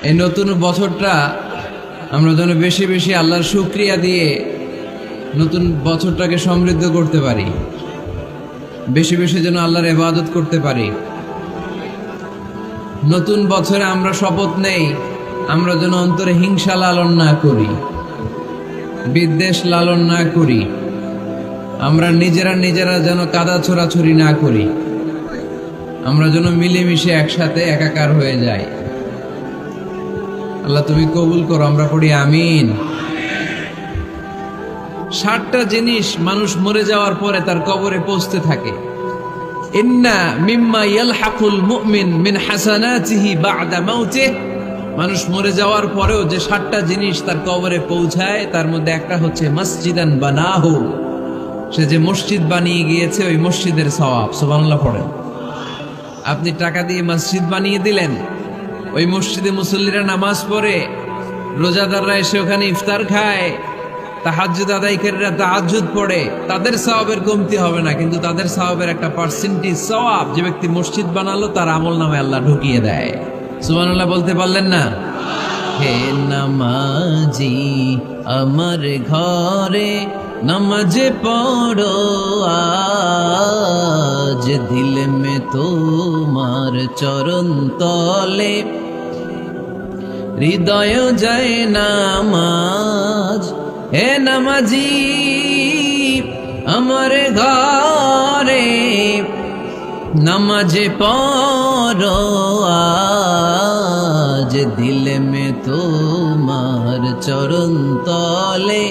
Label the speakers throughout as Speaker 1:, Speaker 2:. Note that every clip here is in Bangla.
Speaker 1: এই নতুন বছরটা আমরা যেন বেশি বেশি আল্লাহর শুকরিয়া দিয়ে নতুন বছরটাকে সমৃদ্ধ করতে পারি, বেশি বেশি যেন আল্লাহর ইবাদত করতে পারি। নতুন বছরে আমরা শপথ নেই, আমরা যেন অন্তরে হিংসা লালন না করি, বিদ্বেষ লালন না করি, আমরা নিজেরা যেন কাদা ছোড়াছুরি না করি, আমরা যেন মিলেমিশে একসাথে একাকার হয়ে যাই। আল্লাহ তুমি কবুল করো, আমরা পড়ি আমিন। 60টা জিনিস মানুষ মরে যাওয়ার পরে তার কবরে পৌঁছতে থাকে। ইন্না মিম্মা ইয়ালহাকুল মুমিন মিন হাসানাতিহি বা'দা মাউতিহি, মানুষ মরে যাওয়ার পরেও যে 60টা জিনিস তার কবরে পৌঁছায় তার মধ্যে একটা হচ্ছে মসজিদান বানাহু, সে যে মসজিদ বানিয়ে গিয়েছে ওই মসজিদের সওয়াব। সুবহানাল্লাহ পড়েন। আপনি টাকা দিয়ে মসজিদ বানিয়ে দিলেন, ওই মসজিদে মুসল্লিরা নামাজ পড়ে, রোজাদাররা এসে ওখানে ইফতার খায়, তাহাজ্জুদ আদায়কারীরা তাহাজ্জুদ পড়ে, তাদের সওয়াবের কমতি হবে না, কিন্তু তাদের সওয়াবের একটা পার্সেন্টেজ সওয়াব যে ব্যক্তি মসজিদ বানালো তার আমলনামে আল্লাহ ঢুকিয়ে দেয়। সুবহানাল্লাহ বলতে পারলেন না? হে নামাজি আমার ঘরে নামাজ পড়ো আজ, দিল মে তোমার চরণ তলে হৃদয় যায় নামাজ। হে নামাজি আমার ঘরে নামাজ পড়ো আজ, দিল মে তোমার চরণ তলে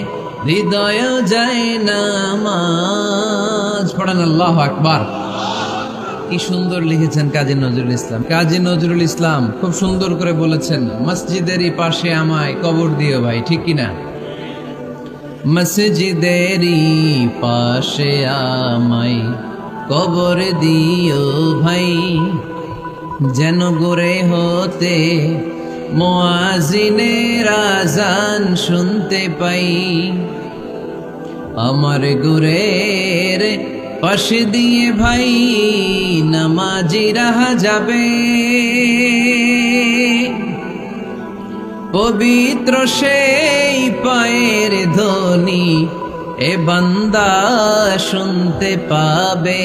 Speaker 1: হৃদয় যায় নামাজ। পড়েন আল্লাহু আকবার। কি সুন্দর লিখেছেন কাজী নজরুল ইসলাম। কাজী নজরুল ইসলাম খুব সুন্দর করে বলেছেন, মসজিদেরই পাশে আমায় কবর দিও ভাই, ঠিক কিনা? মসজিদেরই পাশে আমায় কবর দিও ভাই, যেন গোরে হতে মুয়াজ্জিনের আযান শুনতে পাই। আমার গোরের পাশে দিয়ে ভাই নামাজিরা যাবে, পবিত্র সেই পায়ের ধ্বনি এ বান্দা শুনতে পাবে।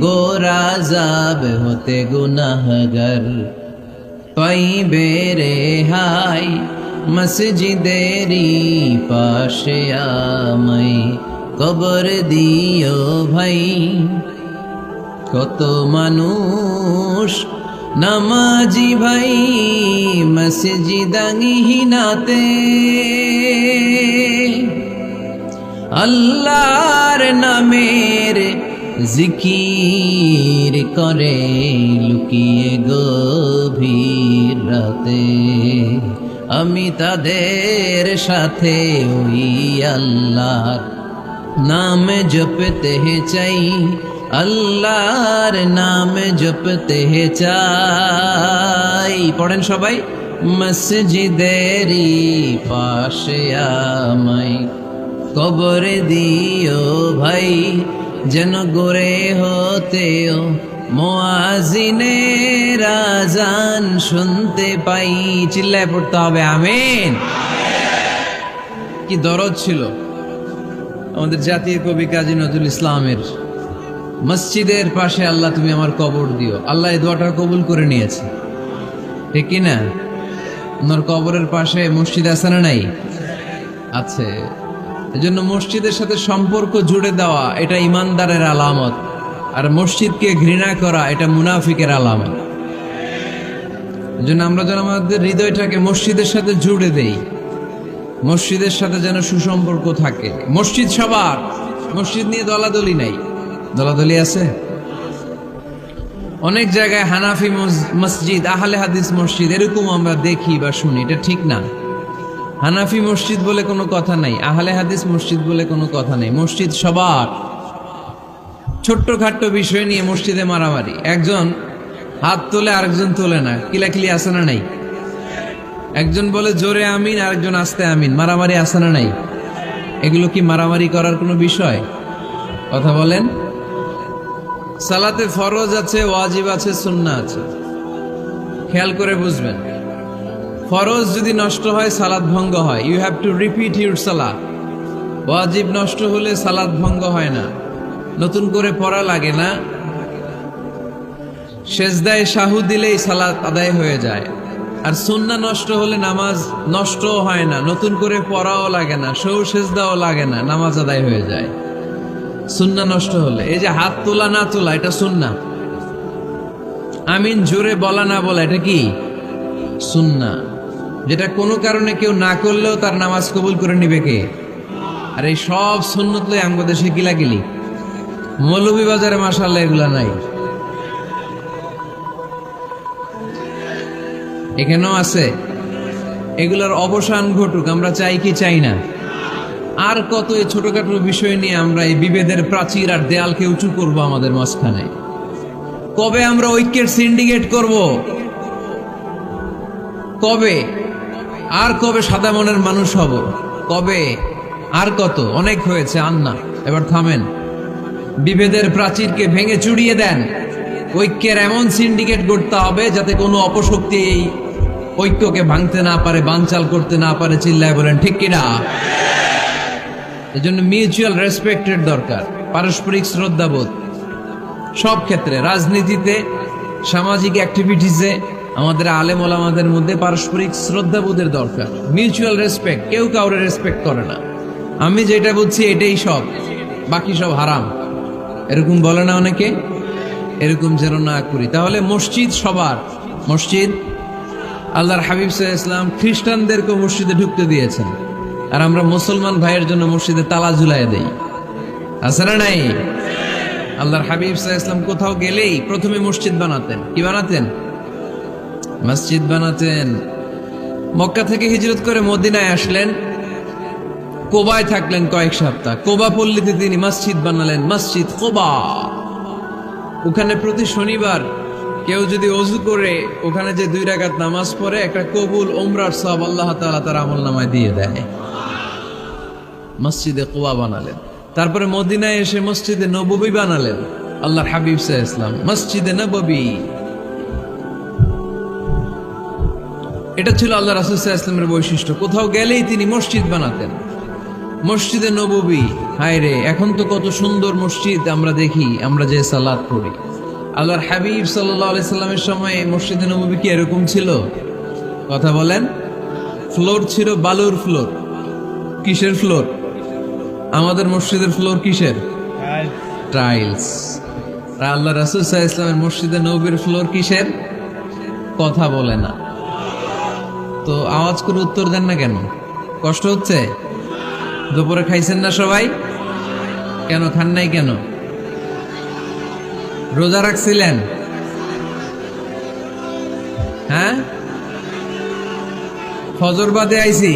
Speaker 1: গোরা যাব হতে গুনাহগার পাইবে রেহাই, মসজিদেরই পাশে আমায় কবর দিও ভাই। কত মানুষ নামাজি ভাই মসজিদাঙ্গিহীনাতে, আল্লাহর নামের জিকির করে লুকিয়ে গভীর রাতে। আমি তাদের সাথে ওই আল্লাহর নাম জপতে চাই, আল্লাহর নাম জপতে চাই। পড়েন সবাই, মসজিদেরই পাশে আমায় কবর দিও ভাই, যেন গোরে হতেও মুয়াজ্জিনের আযান শুনতে পাই। চিল্লায় পড়তে হবে আমিন। কি দরদ ছিল আমাদের জাতীয় কবি কাজী নজরুল ইসলামের, মসজিদের পাশে আল্লাহ তুমি আমার কবর দিও। আল্লাহ এই দোয়াটা কবুল করে নিয়েছে, ঠিক কি না? ওনার কবরের পাশে মসজিদ আছে না নাই? আছে। এজন্য মসজিদের সাথে সম্পর্ক জুড়ে দেওয়া এটা ইমানদারের আলামত, আর মসজিদকে ঘৃণা করা এটা মুনাফিকের আলামত। এজন্য আমরা যেন আমাদের হৃদয়টাকে মসজিদের সাথে জুড়ে দেই, মসজিদের সাথে যেন সুসম্পর্ক থাকে। মসজিদ সবার, মসজিদ নিয়ে দলাদলি নাই। দলাদলি আছে অনেক জায়গায়, হানাফি মসজিদ, আহলে হাদিস মসজিদ এরকম আমরা দেখি বা শুনি, এটা ঠিক না। হানাফি মসজিদ বলে কোনো কথা নাই, আহলে হাদিস মসজিদ বলে কোনো কথা নেই। মসজিদ সবার। ছোট্টখাট্ট বিষয় নিয়ে মসজিদে মারামারি, একজন হাত তোলে আরেকজন তোলে না, কিলাকিলি আছে না নাই? একজন বলে জোরে আমিন, আরেকজন আস্তে আমিন, মারামারি আছে না নাই? এগুলো কি মারামারি করার কোনো বিষয়? কথা বলেন। সালাতে ফরজ আছে, ওয়াজিব আছে, সুন্নাহ আছে, খেয়াল করে বুঝবেন। ফরজ যদি নষ্ট হয় সালাত ভঙ্গ হয়, you have to repeat your সালাত। ওয়াজিব নষ্ট হলে সালাত ভঙ্গ হয় না, নতুন করে পড়া লাগে না, সেজদায় সাহু দিলেই সালাত আদায় হয়ে যায়। আর সুন্নাহ নষ্ট হলে নামাজ নষ্টও হয় না, নতুন করে পড়াও লাগে না, সৌ সেজদাও লাগে না, নামাজ আদায় হয়ে যায় সুন্নাহ নষ্ট হলে। এই যে হাত তোলা না তোলা, এটা সুন্নাহ। আমিন জোরে বলা না বলা, এটা কি সুন্নাহ, যেটা কোনো কারণে কেউ না করলেও তার নামাজ কবুল করে নিবে কে? আর এই সব সুন্নত লই আমাদের দেশে গিলাগিলি। মৌলভীবাজারে মাশাআল্লাহ এগুলা নাই, এখানেও আছে। এগুলোর অবসান ঘটুক, আমরা চাই কি চাই না? আর কত এই ছোটখাটো বিষয় নিয়ে আমরা এই বিভেদের প্রাচীর আর দেয়ালকে উঁচু করব আমাদের মাঝখানে? কবে আমরা ঐক্যের সিন্ডিকেট করব? কবে? আর কবে সাদা মনের মানুষ হব? কবে? আর কত? অনেক হয়েছে, আন্না, এবার থামেন। বিভেদের প্রাচীরকে ভেঙে চুড়িয়ে দেন। ঐক্যের এমন সিন্ডিকেট গড়তে হবে যাতে কোনো অপশক্তি এই ঐক্যকে ভাঙতে না পারে, বানচাল করতে না পারে। চিল্লায় বলেন ঠিক কিনা? এজন্য মিউচুয়াল রেসপেক্টের দরকার, পারস্পরিক শ্রদ্ধাবোধ সব ক্ষেত্রে, রাজনীতিতে, সামাজিক অ্যাক্টিভিটিসে, আমাদের আলেম ওলামাদের মধ্যে পারস্পরিক শ্রদ্ধাবোধের দরকার, মিউচুয়াল রেসপেক্ট। কেউ কাউরে রেসপেক্ট করে না, আমি যেটা বুঝছি এটাই সব, বাকি সব হারাম, এরকম বলে না অনেকে? এরকম যেন না করি। তাহলে মসজিদ সবার, মসজিদ আল্লাহর হাবিব সাল্লাল্লাহু আলাইহি ওয়াসাল্লাম খ্রিস্টানদেরকে মসজিদে ঢুকতে দিয়েছেন, আর আমরা মুসলমান ভাইয়ের জন্য মসজিদে তালা ঝুলাই দেই, আছে না নাই? আল্লাহর হাবিব সাল্লাল্লাহু আলাইহি ওয়াসাল্লাম কোথাও গেলেই প্রথমে মসজিদ বানাতেন। কি বানাতেন? মসজিদ বানাতেন। মক্কা থেকে হিজরত করে মদিনায় আসলেন, কোবায় থাকলেন কয়েক সপ্তাহ। কোবা পল্লীতে তিনি মসজিদ বানালেন, মসজিদ কোবা। ওখানে প্রতি শনিবার কেউ যদি ওযু করে ওখানে যে 2 রাকাত নামাজ পড়ে, একটা কবুল উমরার সওয়াব আল্লাহ তাআলা তার আমলনামায় দিয়ে দেয়। মসজিদে কোবা বানালেন। তারপরে মদিনায় এসে মসজিদে নববী বানালেন আল্লাহর হাবিব সাল্লাল্লাহু আলাইহি ওয়াসাল্লাম, মসজিদে নববী। এটা ছিল আল্লাহ রাসূল সাল্লাল্লাহু আলাইহি ওয়াসাল্লামের বৈশিষ্ট্য। কোথাও গেলেই তিনি মসজিদ বানাতেন, মসজিদে নববী। হায় রে, এখন তো কত সুন্দর মসজিদ আমরা দেখি, আমরা যে সালাত পড়ি। আল্লাহর হাবিব সাল্লাল্লাহু আলাইহি সাল্লামের সময় মসজিদে নববী কি এরকম ছিল? কথা বলেন। ফ্লোর ছিল বালুর ফ্লোর। কিসের ফ্লোর? আমাদের মসজিদের ফ্লোর কিসের? টাইলস। আর আল্লাহ রাসূল সাল্লাল্লাহু আলাইহি সাল্লামের মসজিদে নববীর ফ্লোর কিসের? কথা বলে না তো আওয়াজ করে উত্তর দেন না কেন? কষ্ট হচ্ছে? দুপুরে খাইছেন না সবাই? কেন খান নাই কেন? রোজা রাখছিলেন? হ্যাঁ, ফজর বাদে আইছি।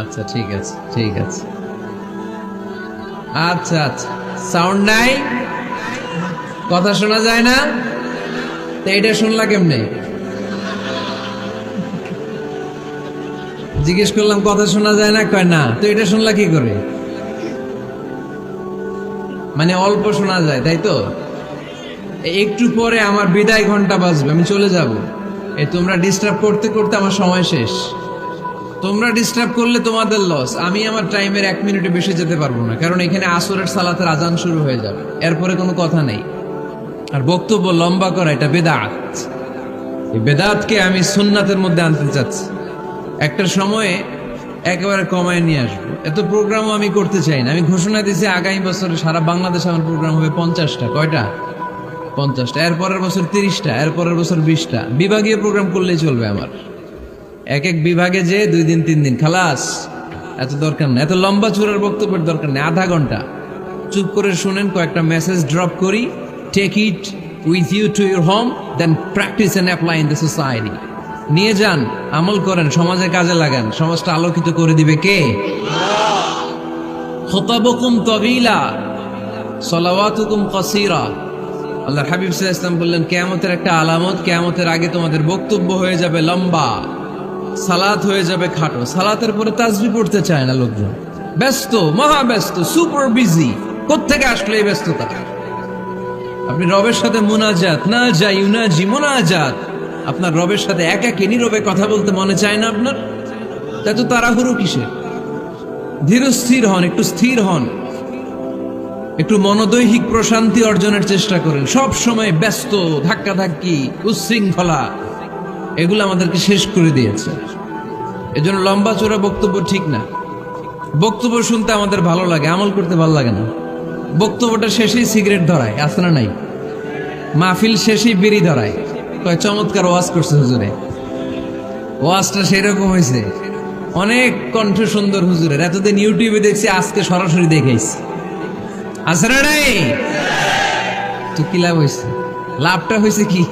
Speaker 1: আচ্ছা ঠিক আছে, ঠিক আছে। আচ্ছা আচ্ছা, সাউন্ড নাই, কথা শোনা যায় না? তো এটা শুনলা কেমনে? জিজ্ঞেস করলাম কথা শোনা যায় না, কয় না। তো এটা শুনলা কি করে? মানে অল্প শোনা যায়, তাই তো? একটু পরে আমার বিদায় ঘন্টা বাজবে, আমি চলে যাব। এই তোমরা ডিস্টার্ব করতে করতে আমার সময় শেষ। তোমরা ডিস্টার্ব করলে তোমাদের লস। আমি আমার টাইমের 1 মিনিটে বেশি যেতে পারবো না, কারণ এখানে আসরের সালাতের আজান শুরু হয়ে যাবে, এরপরে কোনো কথা নেই। আর বক্তব্য লম্বা করা এটা বেদাত। এই বেদাতকে আমি সুন্নাতের মধ্যে আনতে চাচ্ছি। একটা সময়ে একেবারে কমায় নিয়ে আসবো। এত প্রোগ্রামও আমি করতে চাই না। আমি ঘোষণা দিয়েছি আগামী বছরে সারা বাংলাদেশে আমার প্রোগ্রাম হবে 50টা। কয়টা? 50টা। এরপরের বছর 30টা, এরপরের বছর 20টা। বিভাগীয় প্রোগ্রাম করলেই চলবে আমার। এক এক বিভাগে যে 2 দিন 3 দিন খালাস। এত দরকার নেই, এত লম্বা চূড়ার বক্তব্যের দরকার নেই। আধা ঘন্টা চুপ করে শুনেন, কয়েকটা মেসেজ ড্রপ করি। Take it with you to your home, then practice and apply in the society. নিয়ে যান, আমল করেন, সমাজে কাজে লাগান। সমাজটা আলোকিত করে দিবে কে? খুতাবুকুম তাগীলা সালাওয়াতুকুম কাসীরা। আল্লাহর হাবিব সাল্লাল্লাহু আলাইহি ওয়াসাল্লাম বললেন, কিয়ামতের একটা আলামত, কিয়ামতের আগে তোমাদের বক্তব্য হয়ে যাবে লম্বা, সালাত হয়ে যাবে খাটো। সালাতের পরে তাসবিহ পড়তে চায় না লোকজন, ব্যস্ত, মহা ব্যস্ত, সুপার বিজি। কোত্থেকে আসলে এই ব্যস্ততা? আপনি রবের সাথে মুনাজাত, না যাই ইউনাজি মুনাজাত, আপনার রবের সাথে একাকী নীরবে কথা বলতে মনে চায় না আপনার? তাই তো তাড়াহুড়ো কিসের? ধীর স্থির হন, একটু স্থির হন, একটু মনোদৈহিক প্রশান্তি অর্জনের চেষ্টা করেন। সব সময় ব্যস্ত, ধাক্কাধাক্কি, উচ্ছৃঙ্খলা, এগুলো আমাদেরকে শেষ করে দিয়েছে। এজন্য লম্বা চোরা বক্তব্য ঠিক না। বক্তব্য শুনতে আমাদের ভালো লাগে, আমল করতে ভালো লাগে না। বক্তব্যটা শেষেই সিগারেট ধরায়, আছে না নাই? মাহফিল শেষেই বিড়ি ধরায়, কয় চমৎকার ওয়াজ করছে হুজুরে। ওয়াজটা সেরকম হয়েছে, অনেক কণ্ঠ সুন্দর হুজুরের। এতদিন ইউটিউবে দেখছি, আজকে সরাসরি দেখাইছি, আছে না নাই? তো কি লাভ হয়েছে? লাভটা হয়েছে কি?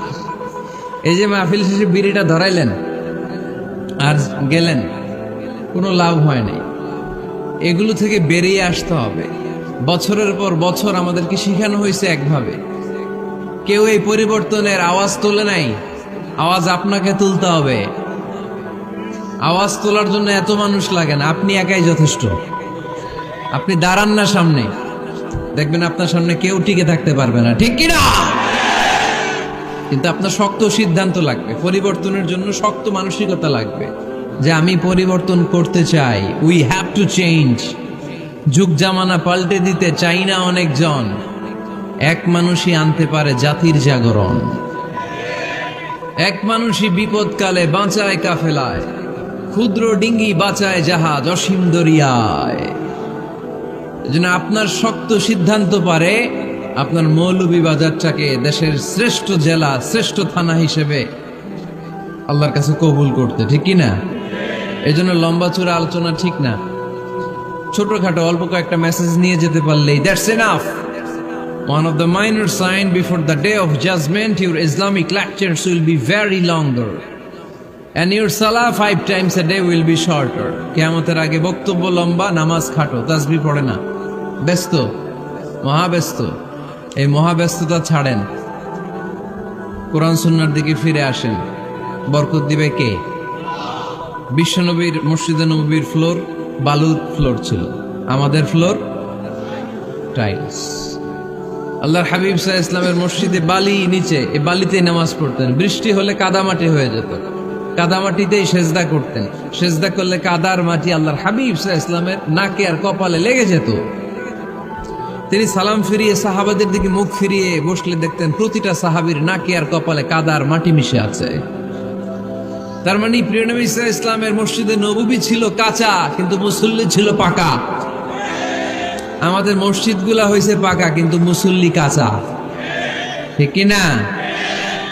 Speaker 1: এই যে মাহফিল শেষে বিড়িটা ধরাইলেন আর গেলেন, কোনো লাভ হয় নাই। এগুলো থেকে বেরিয়ে আসতে হবে। বছরের পর বছর আমাদেরকে শিখানো হয়েছে একভাবে, কেউ এই পরিবর্তনের আওয়াজ তোলে নাই। আওয়াজ আপনাকে তুলতে হবে। আওয়াজ তোলার জন্য এত মানুষ লাগে না, আপনি একাই যথেষ্ট। আপনি দাঁড়ান না সামনে, দেখবেন আপনার সামনে কেউ টিকে থাকতে পারবে না, ঠিক কিনা? কিন্তু আপনার শক্ত সিদ্ধান্ত লাগবে, পরিবর্তনের জন্য শক্ত মানসিকতা লাগবে যে আমি পরিবর্তন করতে চাই। We have to change. যুগ জামানা পাল্টে দিতে চাই না অনেকজন, এক মানুষই আনতে পারে জাতির জাগরণ। এক মানুষই বিপদকালে বাঁচায় কাফেলায়, ক্ষুদ্র ডিঙ্গি বাঁচায় জাহাজ অসীম দরিয়ায়। এজন্য আপনার শক্ত সিদ্ধান্ত পারে আপনার মৌলভীবাজারটাকে দেশের শ্রেষ্ঠ জেলা, শ্রেষ্ঠ থানা হিসেবে আল্লাহর কাছে কবুল করতে, ঠিক কি না? এই জন্য লম্বা চূড়া আলোচনা ঠিক না। ছোটখাটো অল্প কয়েকটা মেসেজ নিয়ে যেতে পারলেই that's enough. One of the minor sign before the day of judgment, your Islamic lectures will be very longer and your salah 5 times a day will be shorter. কিয়ামতের আগে বক্তব্য লম্বা, নামাজ খাটো, তাসবিহ পড়ে না, ব্যস্ত, মহাব্যস্ত। এই মহাব্যস্ততা ছাড়েন, কোরআন সুন্নাহর দিকে ফিরে আসেন। বরকত দিবে কে? বিশ্বনবীর মসজিদে নববীর ফ্লোর বালুর ফ্লোর ছিল, আমাদের ফ্লোর টাইলস। আল্লাহর হাবিব সাল্লাল্লাহু আলাইহি ওয়াসাল্লামের মসজিদে বালি নিচে, এই বালিতেই নামাজ পড়তেন। বৃষ্টি হলে কাদামাটি হয়ে যেত, কাদামাটিতেই সেজদা করতেন। সেজদা করলে কাদার মাটি আল্লাহর হাবিব সাল্লাল্লাহু আলাইহি ওয়াসাল্লামের নাকে আর কপালে লেগে যেত। তিনি সালাম ফিরিয়ে সাহাবাদের দিকে মুখ ফিরিয়ে বসলে দেখতেন প্রতিটা সাহাবীর নাকে আর কপালে কাদার মাটি মিশে আছে। তার মানে প্রিয় নবী সাল্লাল্লাহু আলাইহি ওয়াসাল্লামের মসজিদে নববী ছিল কাঁচা, কিন্তু মুসল্লি ছিল পাকা। আমাদের মসজিদগুলা হয়েছে পাকা, কিন্তু মুসল্লি কাঁচা, ঠিক কি না?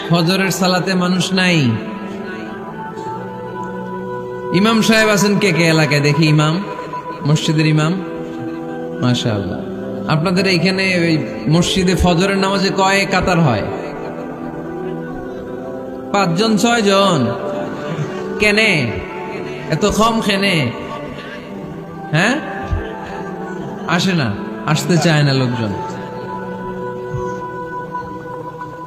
Speaker 1: ফজরের সালাতে মানুষ নাই। ইমাম সাহেব আছেন কে কে এলাকায়? দেখি ইমাম, মসজিদের ইমাম, মাশাআল্লাহ। আপনাদের এইখানে ওই মসজিদে ফজরের নামাজে কয় কাতার হয়? 5 জন 6 জন? কেনে এত কম? খেনে হ্যাঁ আসে না, আসতে চায় না লোকজন।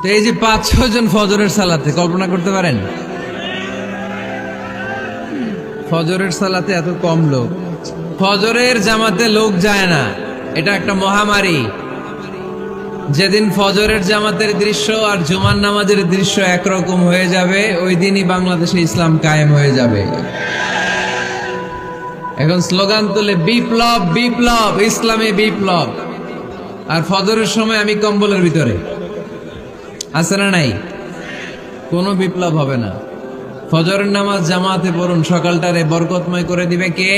Speaker 1: তো এই যে 5-6 জন ফজরের সালাতে, কল্পনা করতে পারেন ফজরের সালাতে এত কম লোক। ফজরের জামাতে লোক যায় না, এটা একটা মহামারী। যেদিন ফজরের জামাতের দৃশ্য আর জুমার নামাজের দৃশ্য একরকম হয়ে যাবে, ওই দিনই বাংলাদেশে ইসলাম কায়েম হয়ে যাবে। এখন স্লোগান তুলে বিপ্লব বিপ্লব, ইসলামে বিপ্লব। আর ফজরের সময় আমি কম্বলের ভিতরে, আছে না নাই? কোনো বিপ্লব হবে না। ফজরের নামাজ জামাতে পড়ুন, সকালটারে বরকতময় করে দিবে কে?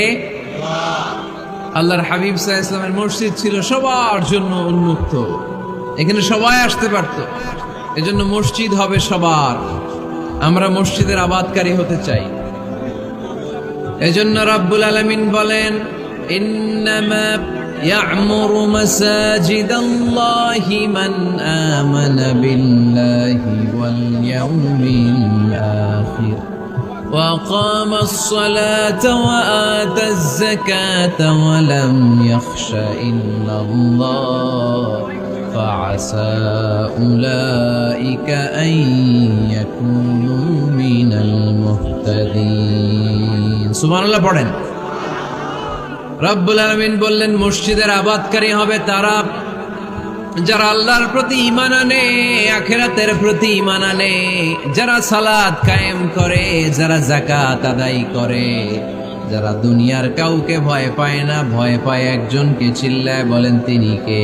Speaker 1: আল্লাহর হাবিব সাল্লাল্লাহু আলাইহি ওয়াসাল্লামের মসজিদ ছিল সবার জন্য উন্মুক্ত, এখানে সবাই আসতে পারত। এজন্য মসজিদ হবে সবার। আমরা মসজিদের আবাদকারী হতে চাই। এজন্য রাব্বুল আলামিন বলেন, ইন্নামা ইয়া'মুরু মাসাজিদাল্লাহি মান আমানা বিল্লাহি ওয়াল ইয়াউমিল আখির ওয়া আকামাস সালাতা ওয়া আতাজ যাকাতা ওয়া লাম ইয়াখশা ইল্লাল্লাহ ফাআসা উলাইকা আন ইয়াকুনু মিনাল মুহতাদিন। সুবহানাল্লাহ পড়েন। রব্বুল আলামিন বললেন, মসজিদের আবাদকারী হবে তারা যারা আল্লাহর প্রতি ঈমান আনে, আখিরাতের প্রতি ঈমান আনে, যারা সালাত কায়েম করে, যারা যাকাত আদায় করে, যারা দুনিয়ার কাউকে ভয় পায় না, ভয় পায় একজনকে, চিল্লায় বলেন তিনি কে?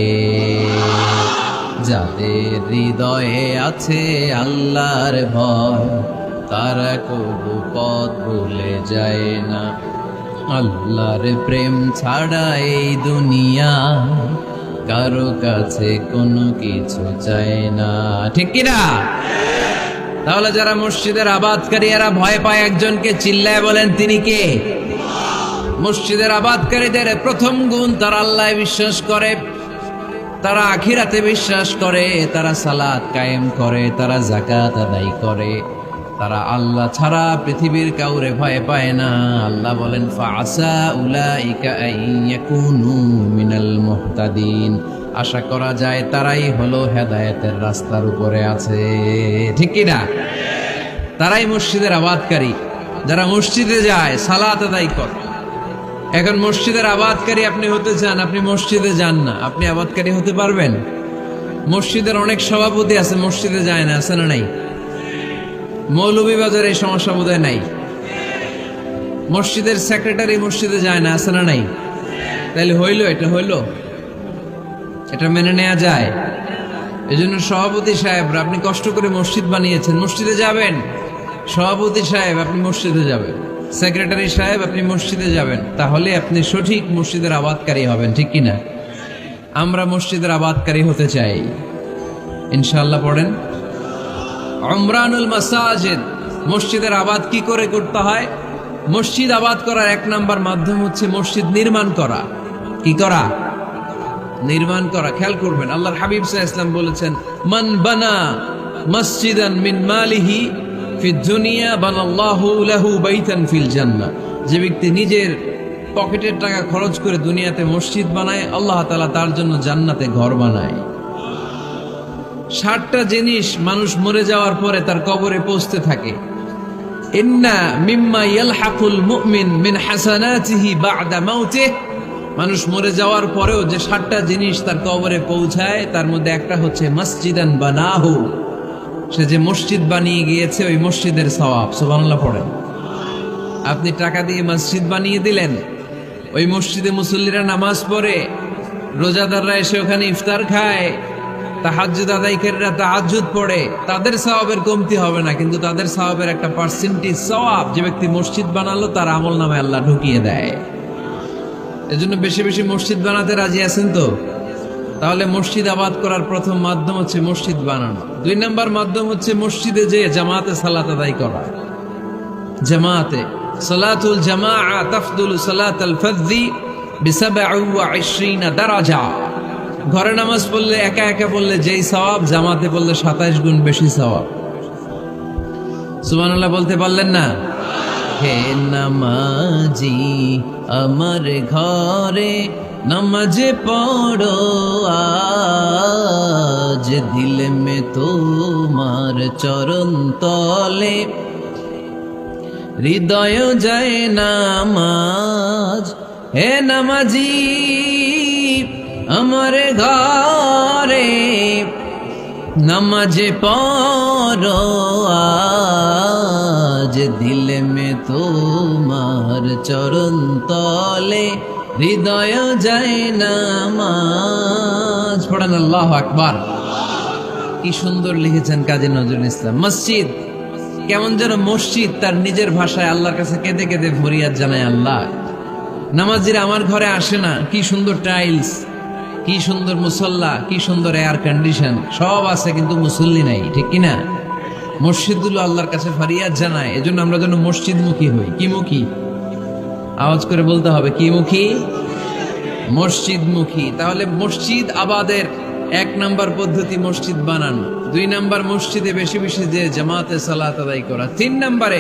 Speaker 1: যাদের হৃদয়ে আছে আল্লাহর ভয়, তারা কবু পথ ভুলে যায় না। আল্লাহর প্রেম ছাড়া এই দুনিয়া কারো কাছে কোনো কিছু চায় না, ঠিক কিনা? তাহলে যারা মসজিদের আবাদকারী, এরা ভয় পায় একজনকে, চিল্লায় বলেন তিনি কে? মসজিদের আবাদকারীদের প্রথম গুণ, তারা আল্লাহ বিশ্বাস করে, তারা আখিরাতে বিশ্বাস করে, তারা সালাত কায়েম করে, তারা যাকাত আদায় করে, তারা আল্লাহ ছাড়া পৃথিবীর কাউরে ভয় পায় না। আল্লাহ বলেন ফাআসা উলাইকা আইয়াকুনু মিনাল মুহতাদিন, আশা করা যায় তারাই হলো হেদায়েতের রাস্তার উপরে আছে, ঠিক কি না? তারাই মসজিদের আবাদকারী, যারা মসজিদে যায়, সালাত আদায় করে। এখন মসজিদের আবাদকারী আপনি হতে চান, আপনি মসজিদে যান না, আপনি আবাদকারী হতে পারবেন? মসজিদের অনেক সভাপতি আছে, মসজিদে যায় না, আছে না নাই? মৌলভীবাজারে এই সমস্যা বোধহয় নাই। মসজিদের সেক্রেটারি মসজিদে যায় না, আছে না নাই? তাইলে হইলো, এটা হইলো, এটা মেনে নেওয়া যায়? এই জন্য সভাপতি সাহেবরা, আপনি কষ্ট করে মসজিদ বানিয়েছেন, মসজিদে যাবেন। সভাপতি সাহেব, আপনি মসজিদে যাবেন। সেক্রেটারি সাহেব, আপনি মসজিদে যাবেন, তাহলে আপনি সঠিক মসজিদের আবাদকারী হবেন, ঠিক কিনা? আমরা মসজিদের আবাদকারী হতে চাই, ইনশাআল্লাহ। পড়েন উমরানুল মাসাজিদ। মসজিদের আবাদ কি করে করতে হয়? মসজিদ আবাদ করার এক নাম্বার মাধ্যম হচ্ছে মসজিদ নির্মাণ করা। কি করা? নির্মাণ করা। খেয়াল করবেন, আল্লাহর হাবিব সাল্লাল্লাহু আলাইহি ওয়াসাল্লাম বলেছেন, মান বানা মসজিদান মিন মালিহি ফিদ দুনিয়া বানাল্লাহু লাহু বাইতান ফিল জান্নাহ। যে ব্যক্তি নিজের পকেটের টাকা খরচ করে দুনিয়াতে মসজিদ বানায়, আল্লাহ তাআলা তার জন্য জান্নাতে ঘর বানায়। 60টা জিনিস মানুষ মরে যাওয়ার পরে তার কবরে পৌঁছতে থাকে। ইন্না মিম্মা ইয়ালহাকুল মুমিন মিন হাসানাতিহি বা'দা মাউতিহি। মানুষ মরে যাওয়ার পরেও যে 60টা জিনিস তার কবরে পৌঁছায়, তার মধ্যে একটা হচ্ছে মসজিদান বানাহু। সে যে মসজিদ বানিয়ে গিয়েছে, ওই মসজিদের সওয়াব। সুবহানাল্লাহ পড়েন। আপনি টাকা দিয়ে মসজিদ বানিয়ে দিলেন, ওই মসজিদে মুসল্লিরা নামাজ পড়ে, রোজাদাররা এসে ওখানে ইফতার খায়, তাহাজ্জুদ আদায়কারীরা তাহাজ্জুদ পড়ে, তাদের সওয়াবের কমতি হবে না, কিন্তু তাদের সওয়াবের একটা পার্সেন্টেজ সওয়াব যে ব্যক্তি মসজিদ বানালো তার আমলনামায় আল্লাহ ঢুকিয়ে দেয়। এজন্য বেশি বেশি মসজিদ বানাতে রাজি আছেন তো? তাহলে মসজিদ আবাদ করার প্রথম মাধ্যম হচ্ছে মসজিদ বানানো। 2 নম্বর মাধ্যম হচ্ছে মসজিদে যে জামাতে সালাত আদায় করা। জামাতে সালাতুল জামাআ তাফদুলু সালাতাল ফাযযি বি27 দারাজা। ঘরে নামাজ পড়লে, একা একা পড়লে যেই সওয়াব, জামাতে পড়লে 27 গুণ বেশি সওয়াব। সুবহানাল্লাহ বলতে পারলেন না? হে নামাজি আমার ঘরে নামাজ পড়ো আজ, দিল মে তোমার চরণ তলে হৃদয় যায় নামাজ। হে নামাজি আমার ঘরে নামাজ পড়ো আজ, দিল মে তোমার চরণ তলে হৃদয় যায় নামাজ। পড়েন আল্লাহু আকবার। কি সুন্দর লিখেছেন কাজী নজরুল ইসলাম। মসজিদ কেমন যেন মসজিদ তার নিজের ভাষায় আল্লাহর কাছে কেঁদে কেঁদে ফরিয়াদ জানায়, আল্লাহ নামাজিরা আমার ঘরে আসে না, কি সুন্দর টাইলস, কি সুন্দর মুসল্লা, কি সুন্দর এয়ার কন্ডিশন, সব আছে কিন্তু মুসল্লি নাই, ঠিক কিনা? মসজিদগুলো আল্লাহর কাছে ফরিয়াদ জানায়। এজন্য আমরা যেন মসজিদমুখী হই। কি মুখী? আওয়াজ করে বলতে হবে, কি মুখী? মসজিদমুখী। তাহলে মসজিদ আবাদের 1 নম্বর পদ্ধতি মসজিদ বানানো। 2 নম্বর মসজিদে বেশি বেশি যে জামাতে সালাত আদায় করা। 3 নম্বরে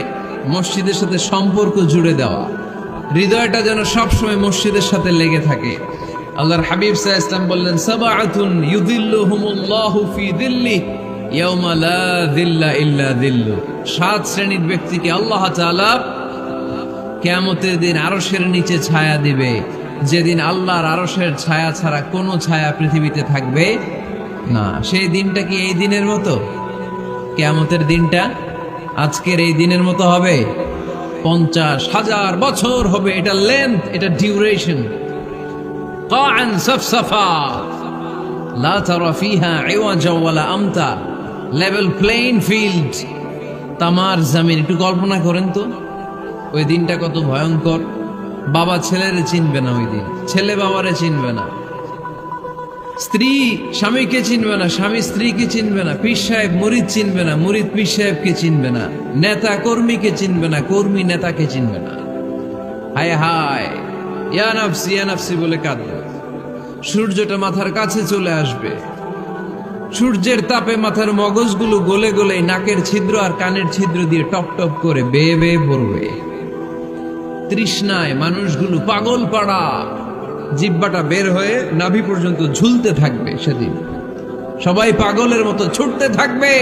Speaker 1: মসজিদের সাথে সম্পর্ক জুড়ে দেওয়া, হৃদয়টা যেন সবসময় মসজিদের সাথে লেগে থাকে। আল্লাহর হাবিব সাল্লাল্লাহু আলাইহি ওয়াসাল্লাম বললেন, সাবআতুন ইউযিল্লুহুমুল্লাহু ফি যিল্লিহি ইয়াওমা লা যিল্লা ইল্লা যিল্লু। 7 শ্রেণীর ব্যক্তিকে আল্লাহ তাআলা কিয়ামতের দিন আরশের নিচে ছায়া দিবে, যেদিন আল্লাহর আরশের ছায়া ছাড়া কোনো ছায়া পৃথিবীতে থাকবে না। সেই দিনটা কি এই দিনের মতো? কিয়ামতের দিনটা আজকের এই দিনের মতো হবে? 50,000 বছর হবে। এটা লেন্থ, এটা ডিউরেশন। قاعا صفصفا لا ترى فيها عوجا ولا امتا, level playing field, তামার জমিন। একটু কল্পনা করেন তো ওই দিনটা কত ভয়ঙ্কর। বাবা ছেলেরে চিনবে না ওই দিন, ছেলে বাবারে চিনবে না, স্ত্রী স্বামীকে চিনবে না, স্বামী স্ত্রীকে চিনবে না, পীর সাহেব মুরিদ চিনবে না, মুরিদ পীর সাহেবকে চিনবে না, নেতা কর্মীকে চিনবে না, কর্মী নেতাকে চিনবে না। হায় হায়, ইয়া নাফসি ইয়া নাফসি বলে কাঁদবে। সূর্যটা মাথার কাছে চলে আসবে, সূর্যের তাপে মাথার মগজগুলো গলে গলে নাকের ছিদ্র আর কানের ছিদ্র দিয়ে টপ টপ করে বেয়ে বেয়ে পড়বে। তৃষ্ণায় মানুষগুলো পাগল পাড়া, জিহ্বাটা বের হয়ে নাভি পর্যন্ত ঝুলতে থাকবে। সেদিন সবাই পাগলের মতো ছুটতে থাকবে,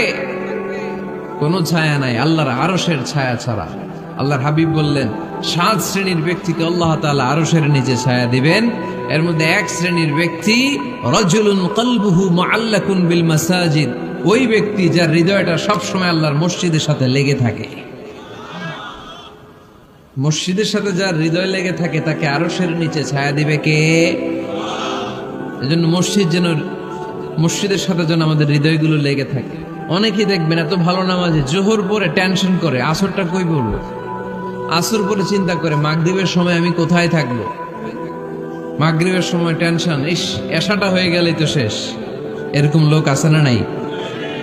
Speaker 1: কোনো ছায়া নাই আল্লাহর আরশের ছায়া ছাড়া। আল্লাহর হাবিব বললেন 7 শ্রেণীর ব্যক্তিকে আল্লাহ তাআলা আরশের নিচে ছায়া দিবেন। এর মধ্যে 1 শ্রেণীর ব্যক্তি রাজুলুন কলবুহু মুআল্লাকুন বিল মাসাজিদ, ওই ব্যক্তি যার হৃদয়টা সবসময় আল্লাহর মসজিদের সাথে লেগে থাকে। মসজিদের সাথে যার হৃদয় লেগে থাকে তাকে আরশের নিচে ছায়া দিবে কে? এজন্য মসজিদের সাথে যেন আমাদের হৃদয়গুলো লেগে থাকে। অনেকেই দেখবেন এত ভালো নামাজে, জোহর পরে টেনশন করে আসরটা কই পড়বো, আসর পরে চিন্তা করে মাগরিবের সময় আমি কোথায় থাকবো, মাগরিবের সময় টেনশন, ইস এশাটা হয়ে গেলেই তো শেষ। এরকম লোক আছে না নাই?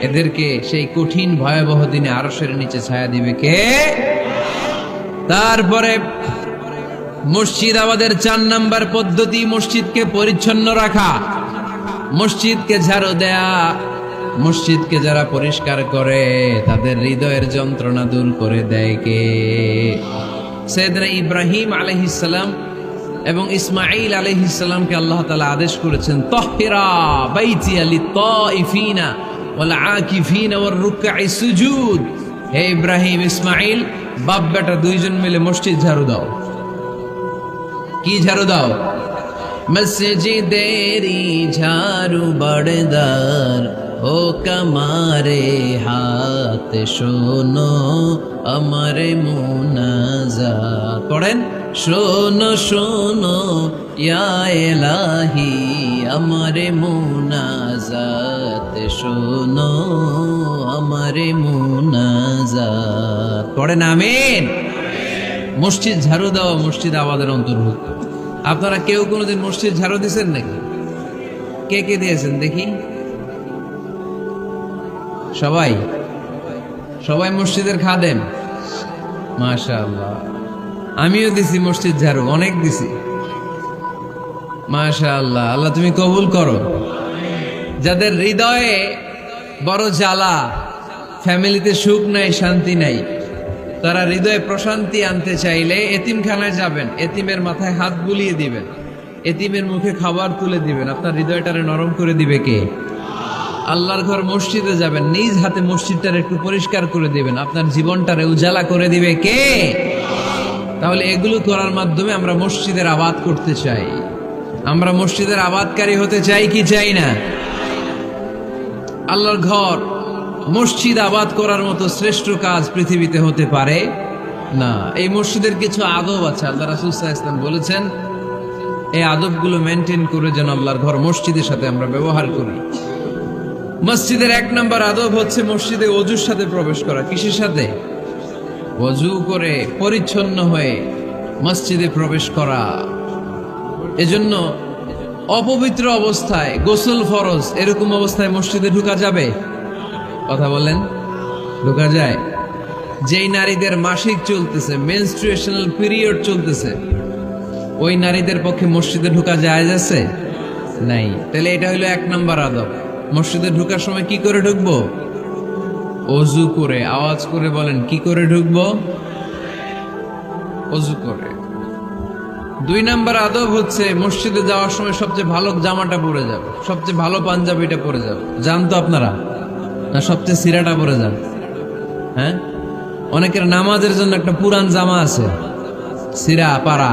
Speaker 1: এদেরকে সেই কঠিন ভয়াবহ দিনে আরশের নিচে ছায়া দিবে কে? তারপরে মসজিদ আমাদের 4 নাম্বার পদ্ধতি, মসজিদকে পরিচ্ছন্ন রাখা, মসজিদকে ঝাড়ু দেয়া। মসজিদকে যারা পরিষ্কার করে তাদের হৃদয়ের যন্ত্রণা দূর করে দেয় কে? সাইয়েদনা ইব্রাহিম আলাইহিস সালাম এবং ইসমাঈল আলাইহিস সালামকে আল্লাহ তাআলা আদেশ করেছেন তাহহিরা বাইতিয়া লিত-তাইফিনা ওয়াল আকিফিনা ওয়ার রুকআই সুজুদ। হে ইব্রাহিম ইসমাঈল, বাপ বেটা দুইজন মিলে মসজিদ ঝাড়ু দাও। কি ঝাড়ু দাও? মসজিদেরি ঝাড়ু বড়দার ও কমারে হাত শোনো আমারে মুনাজাত। পড়েন, শোনো শোনো ইয়া ইলাহি আমারে মুনাজাত, শোনো আমারে মুনাজাত। পড়েন আমিন। মসজিদ ঝাড়ু দাও, মসজিদ আমাদের অন্তর্ভুক্ত। আপনারা কেউ কোনোদিন মসজিদ ঝাড়ু দিয়েছেন নাকি? কে কে দিয়েছেন দেখি? সবাই সবাই মসজিদের খাদেম, মাশাআল্লাহ। আমিও দিছি মসজিদ ঝাড়ু, অনেক দিছি, মাশাআল্লাহ। আল্লাহ তুমি কবুল করো। যাদের হৃদয়ে বড় জ্বালা, ফ্যামিলিতে সুখ নাই, শান্তি নাই, তারা হৃদয়ে প্রশান্তি আনতে চাইলে এতিমখানায় যাবেন, এতিমের মাথায় হাত বুলিয়ে দিবেন, এতিমের মুখে খাবার তুলে দিবেন। আপনার হৃদয়টারে নরম করে দিবে কে? আল্লাহর ঘর মসজিদে যাবেন, নিজ হাতে মসজিদটারে একটু পরিষ্কার করে দিবেন, আপনার জীবনটারে উজালা করে দিবে কে? তাহলে এগুলো করার মাধ্যমে আমরা মসজিদের আবাদ করতে চাই। আমরা মসজিদের আবাদকারী হতে চাই কি চাই না? আল্লাহর ঘর মসজিদ আবাদ করার মতো শ্রেষ্ঠ কাজ পৃথিবীতে হতে পারে না। এই মসজিদের কিছু আদব আছে, আল্লাহ রাসূল সাল্লাল্লাহু আলাইহি ওয়াসাল্লাম বলেছেন এই আদবগুলো মেনটেন করে যেন আল্লাহর ঘর মসজিদের সাথে আমরা ব্যবহার করি। মসজিদের 1 নম্বর আদব হচ্ছে মসজিদে ওযুর সাথে প্রবেশ করা। কিসের সাথে? ওযু করে পরিচ্ছন্ন হয়ে মসজিদে প্রবেশ করা। এজন্য অপবিত্র অবস্থায় গোসল ফরজ, এরকম অবস্থায় মসজিদে ঢোকা যাবে? কথা বলেন, ঢোকা যায়? যেই নারীদের মাসিক চলতেছে, মেনস্ট্রুয়েশনাল পিরিয়ড চলতেছে, ওই নারীদের পক্ষে মসজিদে ঢোকা জায়েজ আছে? নাই। তাহলে এটা হলো 1 নম্বর আদব। মসজিদে ঢোকার সময় কি করে ঢুকবো? ওযু করে। আওয়াজ করে বলেন, কি করে ঢুকবো? ওযু করে। 2 নম্বর আদব হচ্ছে মসজিদে যাওয়ার সময় সবচেয়ে ভালো জামাটা পরে যাবে, সবচেয়ে ভালো পাঞ্জাবিটা পরে যাবে। জানতো আপনারা? না সবচেয়ে সিরাটা পরে যান? হ্যাঁ, অনেকের নামাজের জন্য একটা পুরান জামা আছে, সিরা পাড়া,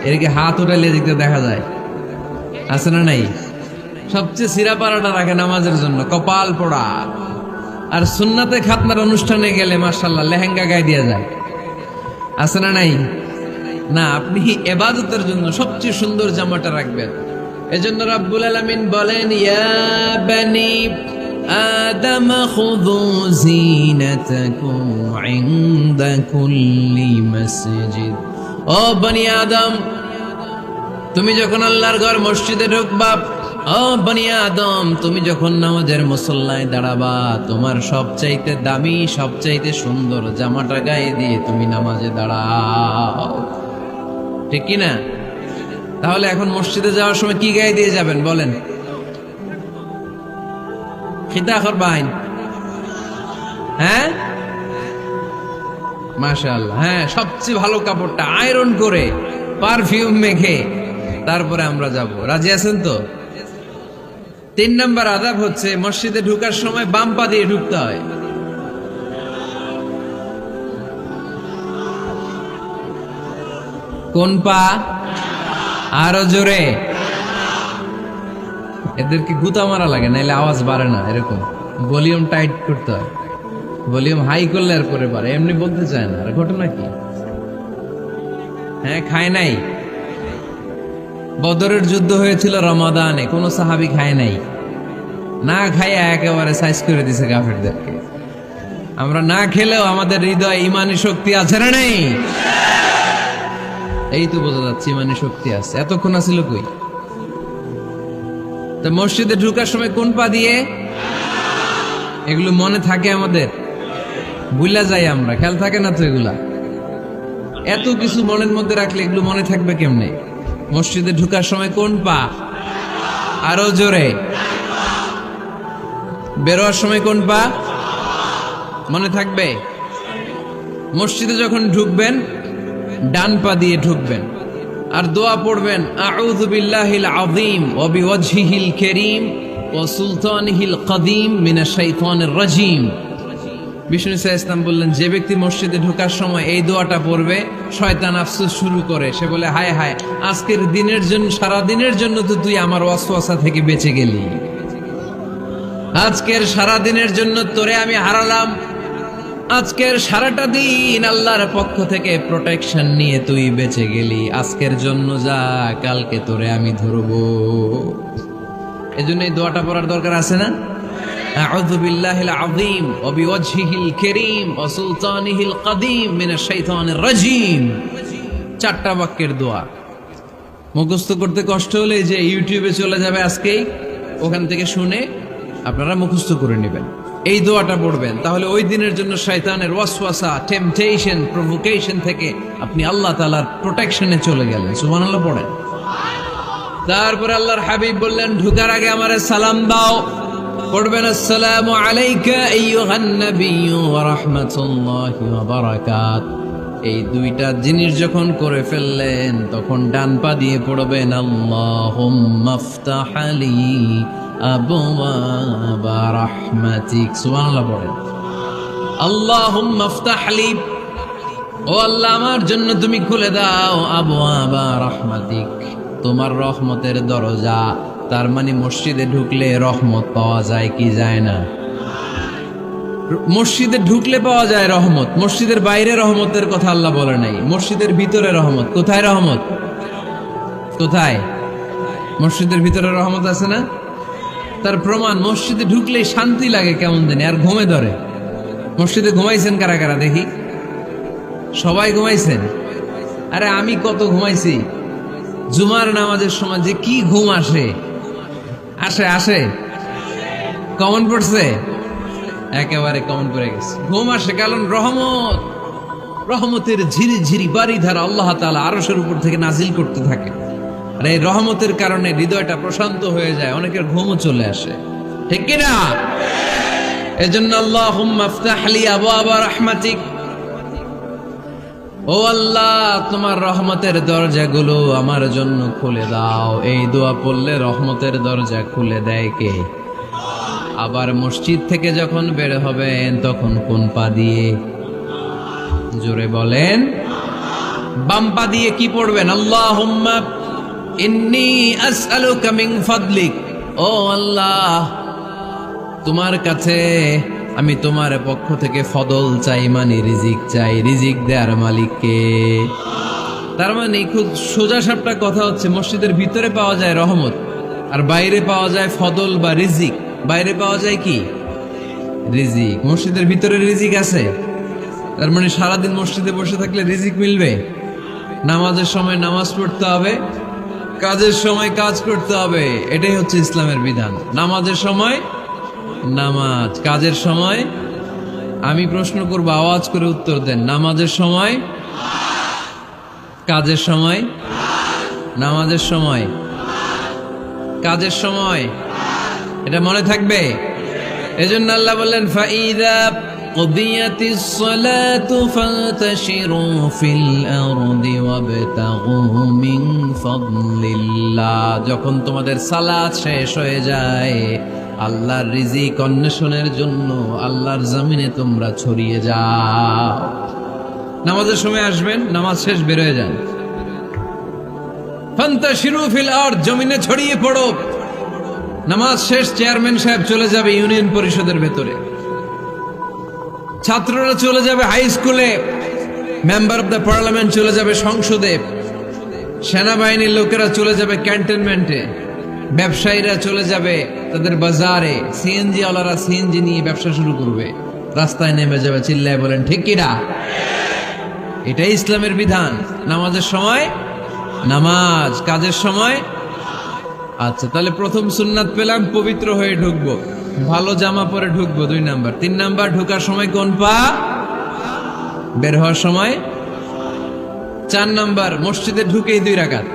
Speaker 1: এদিকে হাত উঠাইলে দিকে দেখা যায়, আছে না নাই? সবচেয়ে সিরা পাড়াটা রাখে নামাজের জন্য, কপাল পোড়া। আর সুন্নাতে খাতনার অনুষ্ঠানে গেলে মাশাআল্লাহ লেহেঙ্গা গায়ে দিয়ে যায়, আছে না নাই? না, আপনি ইবাদতের জন্য সবচেয়ে সুন্দর জামাটা রাখবেন। এজন্য রাব্বুল আলামিন বলেন, ইয়া বানি আদম খুযু যিনাতাকুম ইনদা কুল্লি মসজিদ। ও বনি আদম, তুমি যখন আল্লাহর ঘর মসজিদে ঢুকবা, ও বনি আদম, তুমি যখন নামাজের মুসল্লায় দাঁড়াবা, তোমার সবচাইতে দামি সবচাইতে সুন্দর জামাটা গায়ে দিয়ে তুমি নামাজে দাঁড়াও, ঠিক কি না? তাহলে এখন মসজিদে যাওয়ার সময় কি গায়ে দিয়ে যাবেন বলেন? খিতা করবাইন, হ্যাঁ মাশাআল্লাহ, হ্যাঁ সবচেয়ে ভালো কাপড়টা আয়রন করে পারফিউম মেখে তারপরে আমরা যাব। রাজি আছেন তো? 3 নম্বর আদাব হচ্ছে মসজিদে ঢুকার সময় বাম পা দিয়ে ঢুকতে হয়। কোন পা? আরো জোরে। এদেরকে গুতা মারা লাগে, নাইলে আওয়াজ বাড়ে না, এরকম ভলিউম টাইট করতে হয়। ভলিউম হাই করলে আর পরে বাড়ে, এমনি বলতে চায় না। আর ঘটনা কি? হ্যাঁ, খায় নাই। বদরের যুদ্ধ হয়েছিল রমাদানে, কোন সাহাবী খায় নাই, না খাইয়া একেবারে সাইজ করে দিছে কাফেরদেরকে। আমরা না খেলেও আমাদের হৃদয় ইমানি শক্তি আছে না নাই? এই তো বোঝা যাচ্ছে ইমানি শক্তি আছে। এতক্ষণ আছিল কই? তো মসজিদে ঢুকার সময় কোন পা দিয়ে? এগুলো মনে থাকে আমাদের? ভুলা যাই আমরা, খেয়াল থাকে না তো এগুলা। এত কিছু মনের মধ্যে রাখলে এগুলো মনে থাকবে কেমনে? মসজিদে ঢুকার সময় কোন পা? আরো জোরে। বেরোয়ার সময় কোন পা? মনে থাকবে? মসজিদে যখন ঢুকবেন ডান পা দিয়ে ঢুকবেন, আর দোয়া পড়বেন, আউযু বিল্লাহিল আযীম ওয়া বিওয়াজহিল কারীম ওয়া সুলতানিহিল কদীম মিনাশ শাইতানির রাজীম। বিষ্ণু ইসলাম বললেন, যে ব্যক্তি মসজিদে ঢোকার সময় এই দোয়াটা পড়বে, শয়তান আফসোস শুরু করে। সে বলে, হায় হায়, আজকের দিনের জন্য, সারা দিনের জন্য তো তুই আমার ওয়াসওয়াসা থেকে বেঁচে গেলি। আজকের সারা দিনের জন্য তোরে আমি হারালাম। আজকের সারাটা দিন আল্লাহর পক্ষ থেকে প্রোটেকশন নিয়ে তুই বেঁচে গেলি। আজকের জন্য যা, কালকে তোরে আমি ধরবো। এজন্য এই দোয়াটা পড়ার দরকার আছে না? আউযু বিল্লাহিল আযীম ওয়া বিওয়াজহিল কারীম ওয়া সুলতানিহিল কদীম মিনাশ শাইতানির রাজীম। 4টা বাক্যের দোয়া। মুখস্থ করতে কষ্ট হলে যে ইউটিউবে চলে যাবে আজকেই, ওখান থেকে শুনে আপনারা মুখস্থ করে নেবেন। এই দোয়াটা পড়বেন, তাহলে ওই দিনের জন্য শয়তানের ওয়াসওয়াসা, টেম্পটেশন, প্রভোকেশন থেকে আপনি আল্লাহ তাআলার প্রোটেকশনে চলে গেলেন। সুবহানাল্লাহ পড়েন। তারপরে আল্লাহর হাবিব বললেন, ঢুকার আগে আমারে সালাম দাও। পড়বেন, আসসালামু আলাইকা আইয়ুহান নাবিয়্যু ওয়া রাহমাতুল্লাহি ওয়া বারাকাত। এই 2টা জিনিস যখন করে ফেললেন, তখন ডান পা দিয়ে পড়বেন, আল্লাহুম্মা আফতাহ লি আবওয়াবা রাহমাতিক। সুবহানাল্লাহ পড়েন। আল্লাহুম্মা আফতাহ লি, ও আল্লাহ আমার জন্য তুমি খুলে দাও, আবওয়াবা রাহমাতিক, তোমার রহমতের দরজা। তার মানে মসজিদে ঢুকলে রহমত পাওয়া যায় কি যায় না? মসজিদে ঢুকলে পাওয়া যায় রহমত। মসজিদের বাইরে রহমতের কথা আল্লাহ বলে নাই, মসজিদের ভিতরে রহমত। কোথায় রহমত? কোথায়? মসজিদের ভিতরে রহমত আছে না? তার প্রমাণ, মসজিদে ঢুকলেই শান্তি লাগে কেমন জানি, আর ঘুমে ধরে। মসজিদে ঘুমাইছেন কারা কারা দেখি? সবাই ঘুমাইছেন? আরে আমি কত ঘুমাইছি। জুমার নামাজের সময় যে কি ঘুম আসে, আসে আসে, কমন পড়ছে, একেবারে কমন পড়ে গেছে। ঘুম আসে কারণ রহমত, রহমতের ঝিরি ঝিরি বাড়ি ধারা আল্লাহ তাআলা আরশের উপর থেকে নাজিল করতে থাকে। আর এই রহমতের কারণে হৃদয়টা প্রশান্ত হয়ে যায়, অনেকের ঘুমও চলে আসে, ঠিক কিনা? এজন্য আল্লাহুম্মা আফতাহ লি আবওয়াবা রাহমাতিক, ও আল্লাহ তোমার রহমতের দরজাগুলো আমার জন্য খুলে দাও। এই দোয়া পড়লে রহমতের দরজা খুলে দেয় কে? আবার মসজিদ থেকে যখন বের হবেন তখন কোন পা দিয়ে? জোরে বলেন। বাম পা দিয়ে কি পড়বেন? আল্লাহুম্মা ইন্নী আসআলুকা মিন ফাদলিক ও আল্লাহ, তোমার কাছে আমি তোমার পক্ষ থেকে ফদল চাই, মানে রিজিক চাই। রিজিক দেয়ার মালিককে। তার মানে খুব সোজা সাপটা কথা হচ্ছে, মসজিদের ভিতরে পাওয়া যায় রহমত, আর বাইরে পাওয়া যায় ফদল বা রিজিক। বাইরে পাওয়া যায় কি? রিজিক। মসজিদের ভিতরে রিজিক আছে। তার মানে সারাদিন মসজিদে বসে থাকলে রিজিক মিলবে? নামাজের সময় নামাজ পড়তে হবে, কাজের সময় কাজ করতে হবে। এটাই হচ্ছে ইসলামের বিধান। নামাজের সময় নামাজ, কাজের সময়। আমি প্রশ্ন করব, আওয়াজ করে উত্তর দেন। নামাজের সময়, কাজের সময়, নামাজের সময়, কাজের সময়। এটা মনে থাকবে। এজন্য আল্লাহ বললেন, ফাইদা কুদিয়াতিস সালাতু ফান্তাশিরু ফিল আরদি ওয়াবতাগু মিন ফাদলিল্লাহ। যখন তোমাদের সালাত শেষ হয়ে যায়, আল্লাহর রিজিক অন্বেষণের জন্য আল্লাহর জমিনে তোমরা ছড়িয়ে যাও। নামাজের সময় আসবেন, নামাজ শেষ বের হয়ে যান। ফান্তাশিরু ফিল আরদ, জমিনে ছড়িয়ে পড়ো। নামাজ শেষ, চেয়ারম্যান সাহেব চলে যাবে ইউনিয়ন পরিষদের ভেতরে, ছাত্ররা চলে যাবে হাই স্কুলে, মেম্বার অব দ্য পার্লামেন্ট চলে যাবে সংসদে, সেনাবাহিনীর লোকেরা চলে যাবে ক্যান্টনমেন্টে, ব্যবসায়ীরা চলে যাবে তাদের বাজারে, সিএনজি ওয়ালারা সিএনজি নিয়ে ব্যবসা শুরু করবে, রাস্তায় নেমে যাবে, চিল্লায় বলেন ঠিক কিনা? এটাই ইসলামের বিধান। নামাজের সময় নামাজ, কাজের সময়। আচ্ছা, তাহলে প্রথম সুন্নাত পেলাম, পবিত্র হয়ে ঢুকবো, ভালো জামা পরে ঢুকবো। 2 নাম্বার। 3 নাম্বার, ঢুকার সময় কোন পা, বের হওয়ার সময়। 4 নাম্বার, মসজিদে ঢুকেই 2 রাকাত।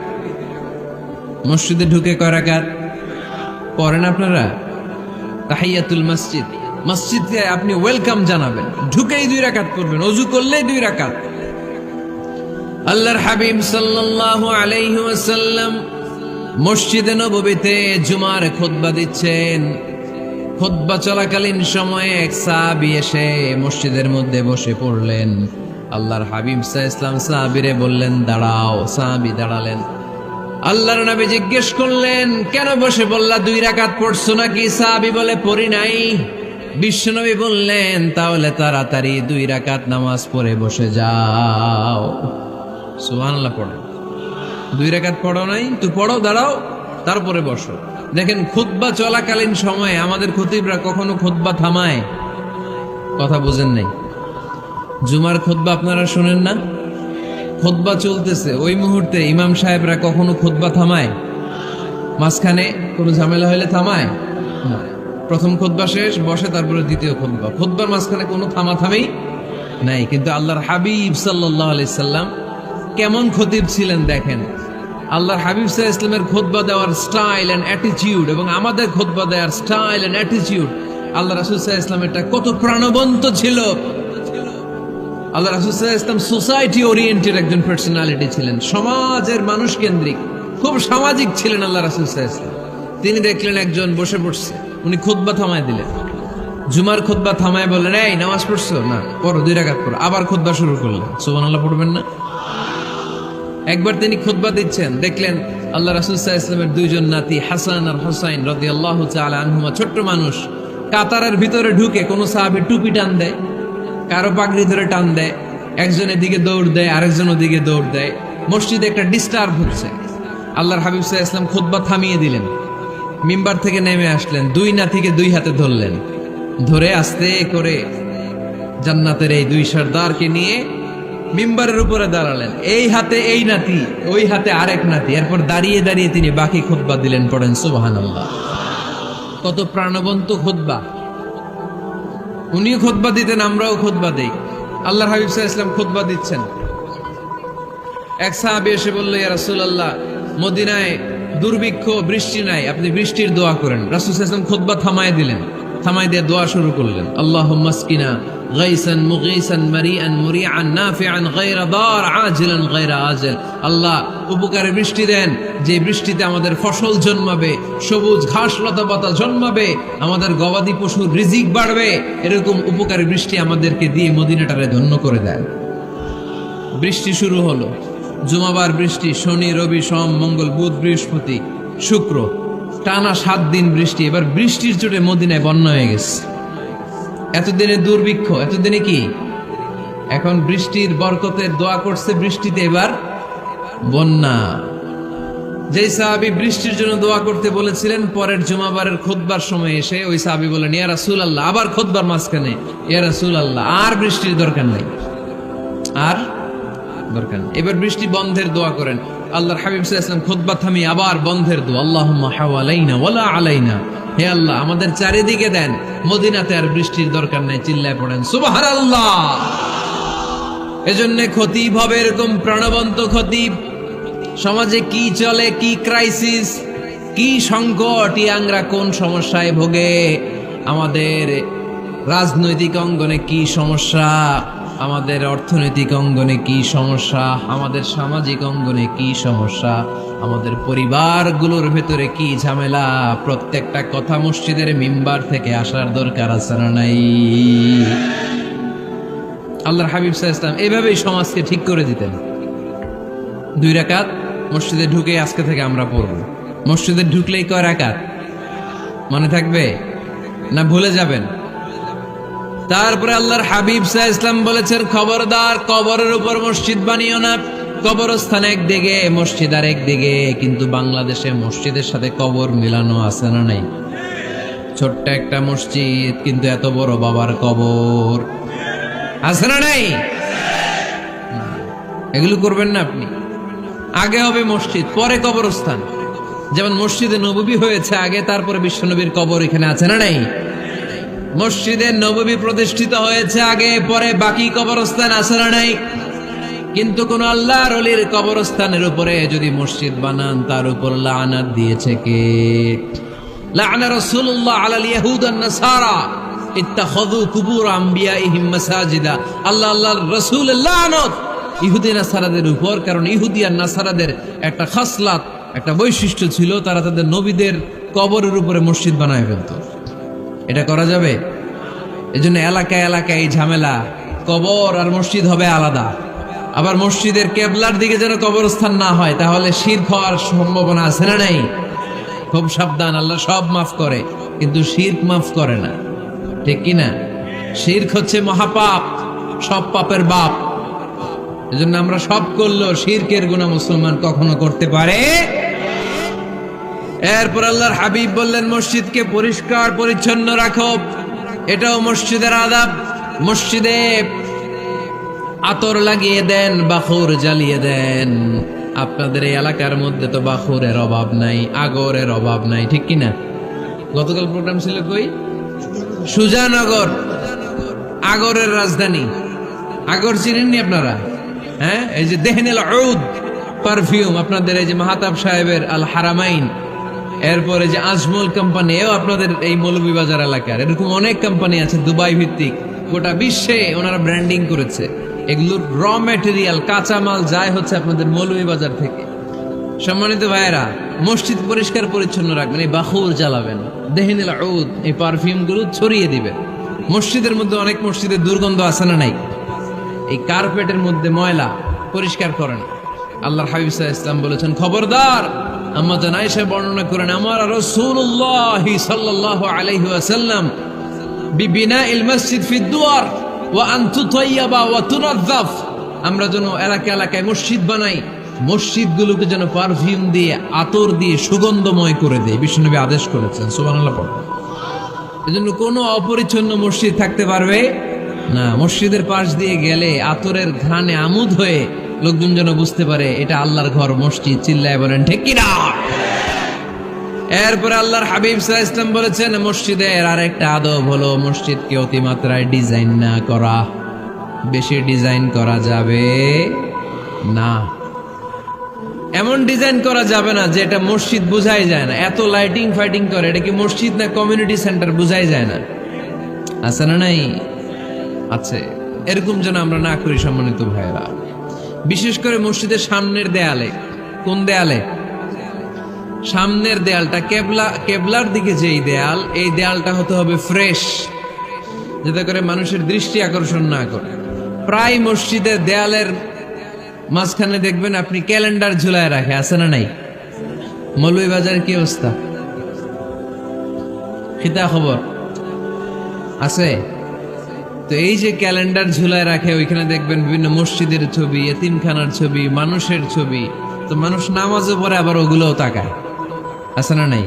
Speaker 1: মসজিদে ঢুকে কয় রাকাত পড়েন আপনারা? তাহিয়াতুল মসজিদ। মসজিদে আপনি ওয়েলকাম জানাবেন, ঢুকেই 2 রাকাত পড়বেন, ওযু করলেই 2 রাকাত। আল্লাহর হাবিব সাল্লাল্লাহু আলাইহি ওয়াসাল্লাম মসজিদে নববীতে জুমার খুতবা দিচ্ছেন। খুতবা চলাকালীন সময়ে এক সাহাবী এসে মসজিদের মধ্যে বসে পড়লেন। আল্লাহর হাবিব সাল্লাল্লাহু আলাইহি ওয়াসাল্লাম সাহাবীরে বললেন, দাঁড়াও। সাহাবী দাঁড়ালেন। আল্লাহর নবী জিজ্ঞেস করলেন, কেন বসে বললা? 2 রাকাত পড়ছো নাকি? সাহাবী বলে, পড়ি নাই। বিশ্বনবী বললেন, তাহলে তাড়াতাড়ি 2 রাকাত নামাজ পড়ে বসে যাও। সুবহানাল্লাহ। পড়ো। 2 রাকাত পড়ো নাই তো পড়ো, দাঁড়াও, তারপরে বসো। দেখেন, খুতবা চলাকালীন সময়ে আমাদের খতিবরা কখনো খুতবা থামায়? কথা বুঝেন নাই? জুমার খুতবা আপনারা শুনেন না? খুতবা চলতেছে, ওই মুহূর্তে ইমাম সাহেবরা কখনো খুতবা থামায়? মাঝখানে কোনো ঝামেলা হলে থামায় না। প্রথম খুতবা শেষ, বসে, তারপরে দ্বিতীয় খুতবা। খুতবার মাঝখানে কোনো থামাথামি নাই। কিন্তু আল্লাহর হাবিব সাল্লাল্লাহু আলাইহি সাল্লাম কেমন খতিব ছিলেন দেখেন। আল্লাহর হাবিব সাল্লাল্লাহু আলাইহি সাল্লামের খুতবা দেওয়ার স্টাইল এন্ড অ্যাটিটিউড এবং আমাদের খুতবা দেওয়ার স্টাইল এন্ড অ্যাটিটিউড, আল্লাহ রাসূল সাল্লাল্লাহু আলাইহি সাল্লামেরটা কত প্রাণবন্ত ছিল। আল্লাহ রাসূল সাল্লাল্লাহু আলাইহি সাল্লাম সোসাইটি ওরিয়েন্টেড একজন পার্সোনালিটি ছিলেন, সমাজের মানুষ কেন্দ্রিক, খুব সামাজিক ছিলেন আল্লাহ রাসূল সাল্লাল্লাহু আলাইহি সাল্লাম। তিনি দেখলেন একজন বসে পড়ছে, উনি খুতবা থামায় দিলেন। জুমার খুতবা থামায় বললেন, এই নামাজ পড়ছো না? পড়ো, 2 রাকাত পড়ো। আবার খুতবা শুরু করলেন। সুবহানাল্লাহ পড়বেন না? একবার তিনি খুতবা দিচ্ছেন, দেখলেন আল্লাহ রাসূল সাল্লাল্লাহু আলাইহি ওয়াসাল্লামের 2 জন নাতি হাসান আর হুসাইন রাদিয়াল্লাহু তাআলা আনহুমা, ছোট্ট মানুষ, কাতারের ভিতরে ঢুকে কোন সাহাবী টুপি টান দেয়, কারো পাগড়ি ধরে টান দেয়, একজন এদিকে দৌড় দেয়, আরেকজন ওদিকে দৌড় দেয়। মসজিদে একটা ডিস্টার্ব হচ্ছে। আল্লাহর হাবিব সাল্লাল্লাহু আলাইহি ওয়াসাল্লাম খুতবা থামিয়ে দিলেন, মিম্বার থেকে নেমে আসলেন, 2 নাতিকে 2 হাতে ধরলেন, ধরে আস্তে করে জান্নাতের এই 2 সর্দারকে নিয়ে মিম্বারের উপরে দাঁড়ালেন। এই হাতে এই নাতি, ওই হাতে আরেক নাতি। এরপর দাঁড়িয়ে দাঁড়িয়ে তিনি বাকি খুতবা দিলেন। পড়েন সুবহানাল্লাহ। কত প্রাণবন্ত খুতবা। উনিও খুতবা দিতেন, আমরাও খুতবা দেই। আল্লাহর হাবিব সাল্লাল্লাহু আলাইহি ওয়াসাল্লাম খুতবা দিচ্ছেন, এক সাহাবী এসে বলল, ইয়া রাসূলুল্লাহ, মদিনায় দুর্ভিক্ষ, বৃষ্টি নাই, আপনি বৃষ্টির দোয়া করেন। রাসূল সাল্লাল্লাহু আলাইহি ওয়াসাল্লাম খুতবা থামায় দিলেন, থামায় দিয়ে দোয়া শুরু করলেন, আল্লাহুম্মা আসকিনা গাইসান মুগীসান মারিআন মুরিআন নাফিআন গায়রা দার আজিলান গায়রা আজিল। আল্লাহ, উপকারে বৃষ্টি দেন, যে বৃষ্টিতে আমাদের ফসল জন্মাবে, সবুজ ঘাস লতা পাতা জন্মাবে, আমাদের গবাদি পশুর রিজিক বাড়বে, এরকম উপকারী বৃষ্টি আমাদেরকে দিয়ে মদিনাটারে ধন্য করে দেন। বৃষ্টি শুরু হলো। জুমাবার বৃষ্টি, শনি রবি সোম মঙ্গল বুধ বৃহস্পতি শুক্র টানা 7 দিন বৃষ্টি, এবার বৃষ্টির চোটে মদিনায় বন্যা হয়ে গেছে। এতদিনে দুর্ভিক্ষ, এতদিনে কি, এখন বৃষ্টির বরকতের দোয়া করছে, বৃষ্টিতে এবার বন্যা। যেই সাহাবী বৃষ্টির জন্য দোয়া করতে বলেছিলেন, পরের জুমাবারের খুতবার সময় এসে ওই সাহাবী বলেন, ইয়া রাসূলুল্লাহ, আবার খুতবার মাঝখানে, ইয়া রাসূলুল্লাহ, আর বৃষ্টির দরকার নাই, আর দরকার নেই, এবার বৃষ্টি বন্ধের দোয়া করেন। আল্লাহর হাবিব সাল্লাল্লাহু আলাইহি ওয়াসাল্লাম খুতবা থামিয়ে আবার বন্ধের দোয়া, আল্লাহুম্মা হাওয়ালাইনা ওয়ালা আলাইনা, হে আল্লাহ আমাদের চারিদিকে দেন, মদিনাতে আর বৃষ্টির দরকার নাই। চিল্লায় পড়েন সুবহানাল্লাহ। এজন্য খতিব হবে এরকম প্রাণবন্ত খতিব। সমাজে কি চলে, কি ক্রাইসিস, কি সংকট, ইয়াংরা কোন সমস্যায় ভোগে, আমাদের রাজনৈতিক অঙ্গনে কি সমস্যা, আমাদের অর্থনৈতিক অঙ্গনে কি সমস্যা, আমাদের সামাজিক অঙ্গনে কি সমস্যা, আমাদের পরিবারগুলোর ভেতরে কি ঝামেলা, প্রত্যেকটা কথা মসজিদের মিম্বার থেকে আসার দরকার আছে না নাই? আল্লাহর হাবিব সাল্লাল্লাহু আলাইহি ওয়াসাল্লাম এভাবেই সমাজকে ঠিক করে দিতেন। 2 রাকাত মসজিদে ঢুকে আজকে থেকে আমরা পড়ব। মসজিদে ঢুকলেই কয় রাকাত মনে থাকবে না ভুলে যাবেন? তারপরে আল্লাহর হাবিব সাল্লাল্লাহু আলাইহি ওয়াসাল্লাম বলেছেন, খবরদার কবরের উপর মসজিদ বানিও না। কবরস্থান একদিকে, মসজিদ আর একদিকে, কিন্তু বাংলাদেশে মসজিদের সাথে কবর মিলানো আছে না নাই? ছোট্ট একটা মসজিদ, কিন্তু এত বড় বাবার কবর আছে না নাই? এগুলো করবেন না আপনি। আগে হবে মসজিদ, পরে কবরস্থান। যেমন মসজিদে নববী হয়েছে আগে, তারপরে বিশ্বনবীর কবর এখানে আছে না নাই? মসজিদে নববী প্রতিষ্ঠিত হয়েছে আগে, পরে বাকি কবরস্থান আছে না নাই? কিন্তু কোন আল্লাহর ওলির কবরস্থানের উপরে যদি মসজিদ বানান, তার উপর লানাত দিয়েছে কে? লা'না রাসূলুল্লাহ আলাল ইয়াহুদ ওয়ান নাসারা ইত্তাখাযু কুবুর আমবিয়াইহিম মাসাজিদা। আল্লাহর রাসূলের লানত ইহুদি নাসারাদের উপর, কারণ ইহুদি আর নাসারাদের একটা খাসলাত, একটা বৈশিষ্ট্য ছিল, তারা তাদের নবীদের কবরের উপরে মসজিদ বানায় ফেলত। এটা করা যাবে? এজন্য এলাকায় এলাকায় এই ঝামেলা, কবর আর মসজিদ হবে আলাদা। আবার মসজিদের কেবলার দিকে যেন কবরস্থান না হয়, তাহলে শিরক হওয়ার সম্ভাবনা আছে না নাই? খুব সাবধান, আল্লাহ সব মাফ করে কিন্তু শিরক মাফ করে না, ঠিক কি না? শিরক হচ্ছে মহাপাপ, সব পাপের বাপ। এজন্য আমরা সব করলেও শিরকের গুনাহ মুসলমান কখনো করতে পারে। এরপর আল্লাহর হাবিব বললেন, মসজিদকে পরিষ্কার পরিচ্ছন্ন রাখো, এটাও মসজিদের আদাব। মসজিদে আতর লাগিয়ে দেন, বাখুর জ্বালিয়ে দেন। আপনাদের এই এলাকার মধ্যে তো বাখুরের অভাব নাই, আগরের অভাব নাই, ঠিক কিনা? গতকাল প্রোগ্রাম ছিল কই? সুজানগর, আগরের রাজধানী। আগর চিনেননি আপনারা? হ্যাঁ, এই যে দেহনেল উদ পারফিউম, আপনাদের এই যে মাহতাব সাহেবের আল হারামাইন, এরপরে যে আজমল কোম্পানি, এও আপনাদের এই মৌলভীবাজার এলাকার। এরকম অনেক কোম্পানি আছে দুবাই ভিত্তিক, গোটা বিশ্বে ওনারা ব্র্যান্ডিং করেছে। এগুলোর র ম্যাটেরিয়াল, কাঁচামাল যায় হচ্ছে আপনাদের মৌলভীবাজার থেকে। সম্মানিত ভাইয়েরা, মসজিদ পরিষ্কার পরিচ্ছন্ন রাখবেন, এই বাখুর জ্বালাবেন, দেহনেল উদ, এই পারফিউম গুলো ছড়িয়ে দিবেন। মসজিদের মধ্যে অনেক মসজিদের দুর্গন্ধ আছে না নাই? এই কার্পেটের মধ্যে ময়লা, পরিষ্কার করেন। আল্লাহর হাবিব সাল্লাল্লাহু আলাইহি ওয়াসাল্লাম বলেছেন, খবরদার। আম্মা জান আয়েশা বর্ণনা করেন, আমার রাসূলুল্লাহ সাল্লাল্লাহু আলাইহি ওয়াসাল্লাম বিবিনাইল মসজিদ ফি দুয়ার ওয়া আন তুতাইয়াবা ওয়া তুনাযাফ। আমরা যেন এলাকা এলাকায় মসজিদ বানাই, মসজিদগুলোকে যেন পারফিউম দিয়ে, আতর দিয়ে সুগন্ধময় করে দেয়, বিশ্বনবী আদেশ করেছেন। সুবহানাল্লাহ পড়ুন। এজন্য কোনো অপরিচ্ছন্ন মসজিদ থাকতে পারবে না। মসজিদের পাশ দিয়ে গেলে আতরের ঘ্রাণে আমোদ হয়ে লোকজন যেন বুঝতে পারে এটা আল্লাহর ঘর, মসজিদ। চিল্লায় বলেন ঠিক কিনা? এরপরে আল্লাহর হাবিব সাল্লাল্লাহু আলাইহি ওয়াসাল্লাম বলেছেন, মসজিদের আরেকটা আদব হলো মসজিদকে অতিমাত্রায় ডিজাইন না করা। বেশি ডিজাইন করা যাবে না। এমন ডিজাইন করা যাবে না যে এটা মসজিদ বোঝাই যায় না। এত লাইটিং ফাইটিং করে, এটা কি মসজিদ না কমিউনিটি সেন্টার বোঝাই যায় না। আছে না নাই? আছে। এরকম যেন আমরা না করি সম্মানিত ভাইয়েরা। বিশেষ করে মসজিদের সামনের দেয়ালে। কোন দেয়ালে? সামনের দেয়ালটা, কেবলার দিকে যেই দেয়াল, এই দেয়ালটা হতে হবে ফ্রেশ, যাতে করে মানুষের দৃষ্টি আকর্ষণ না করে। প্রায় মসজিদের দেয়ালের মাঝখানে দেখবেন আপনি ক্যালেন্ডার ঝুলায় রাখে, আছে না নাই? মৌলভীবাজারের কি অবস্থা? খিতা খবর আছে? তো এই যে ক্যালেন্ডার ঝুলায় রাখে, ওইখানে দেখবেন বিভিন্ন মসজিদের ছবি, এতিমখানার ছবি, মানুষের ছবি। তো মানুষ নামাজে পড়ে আবার ওগুলোও তাকায়, আছে না নাই?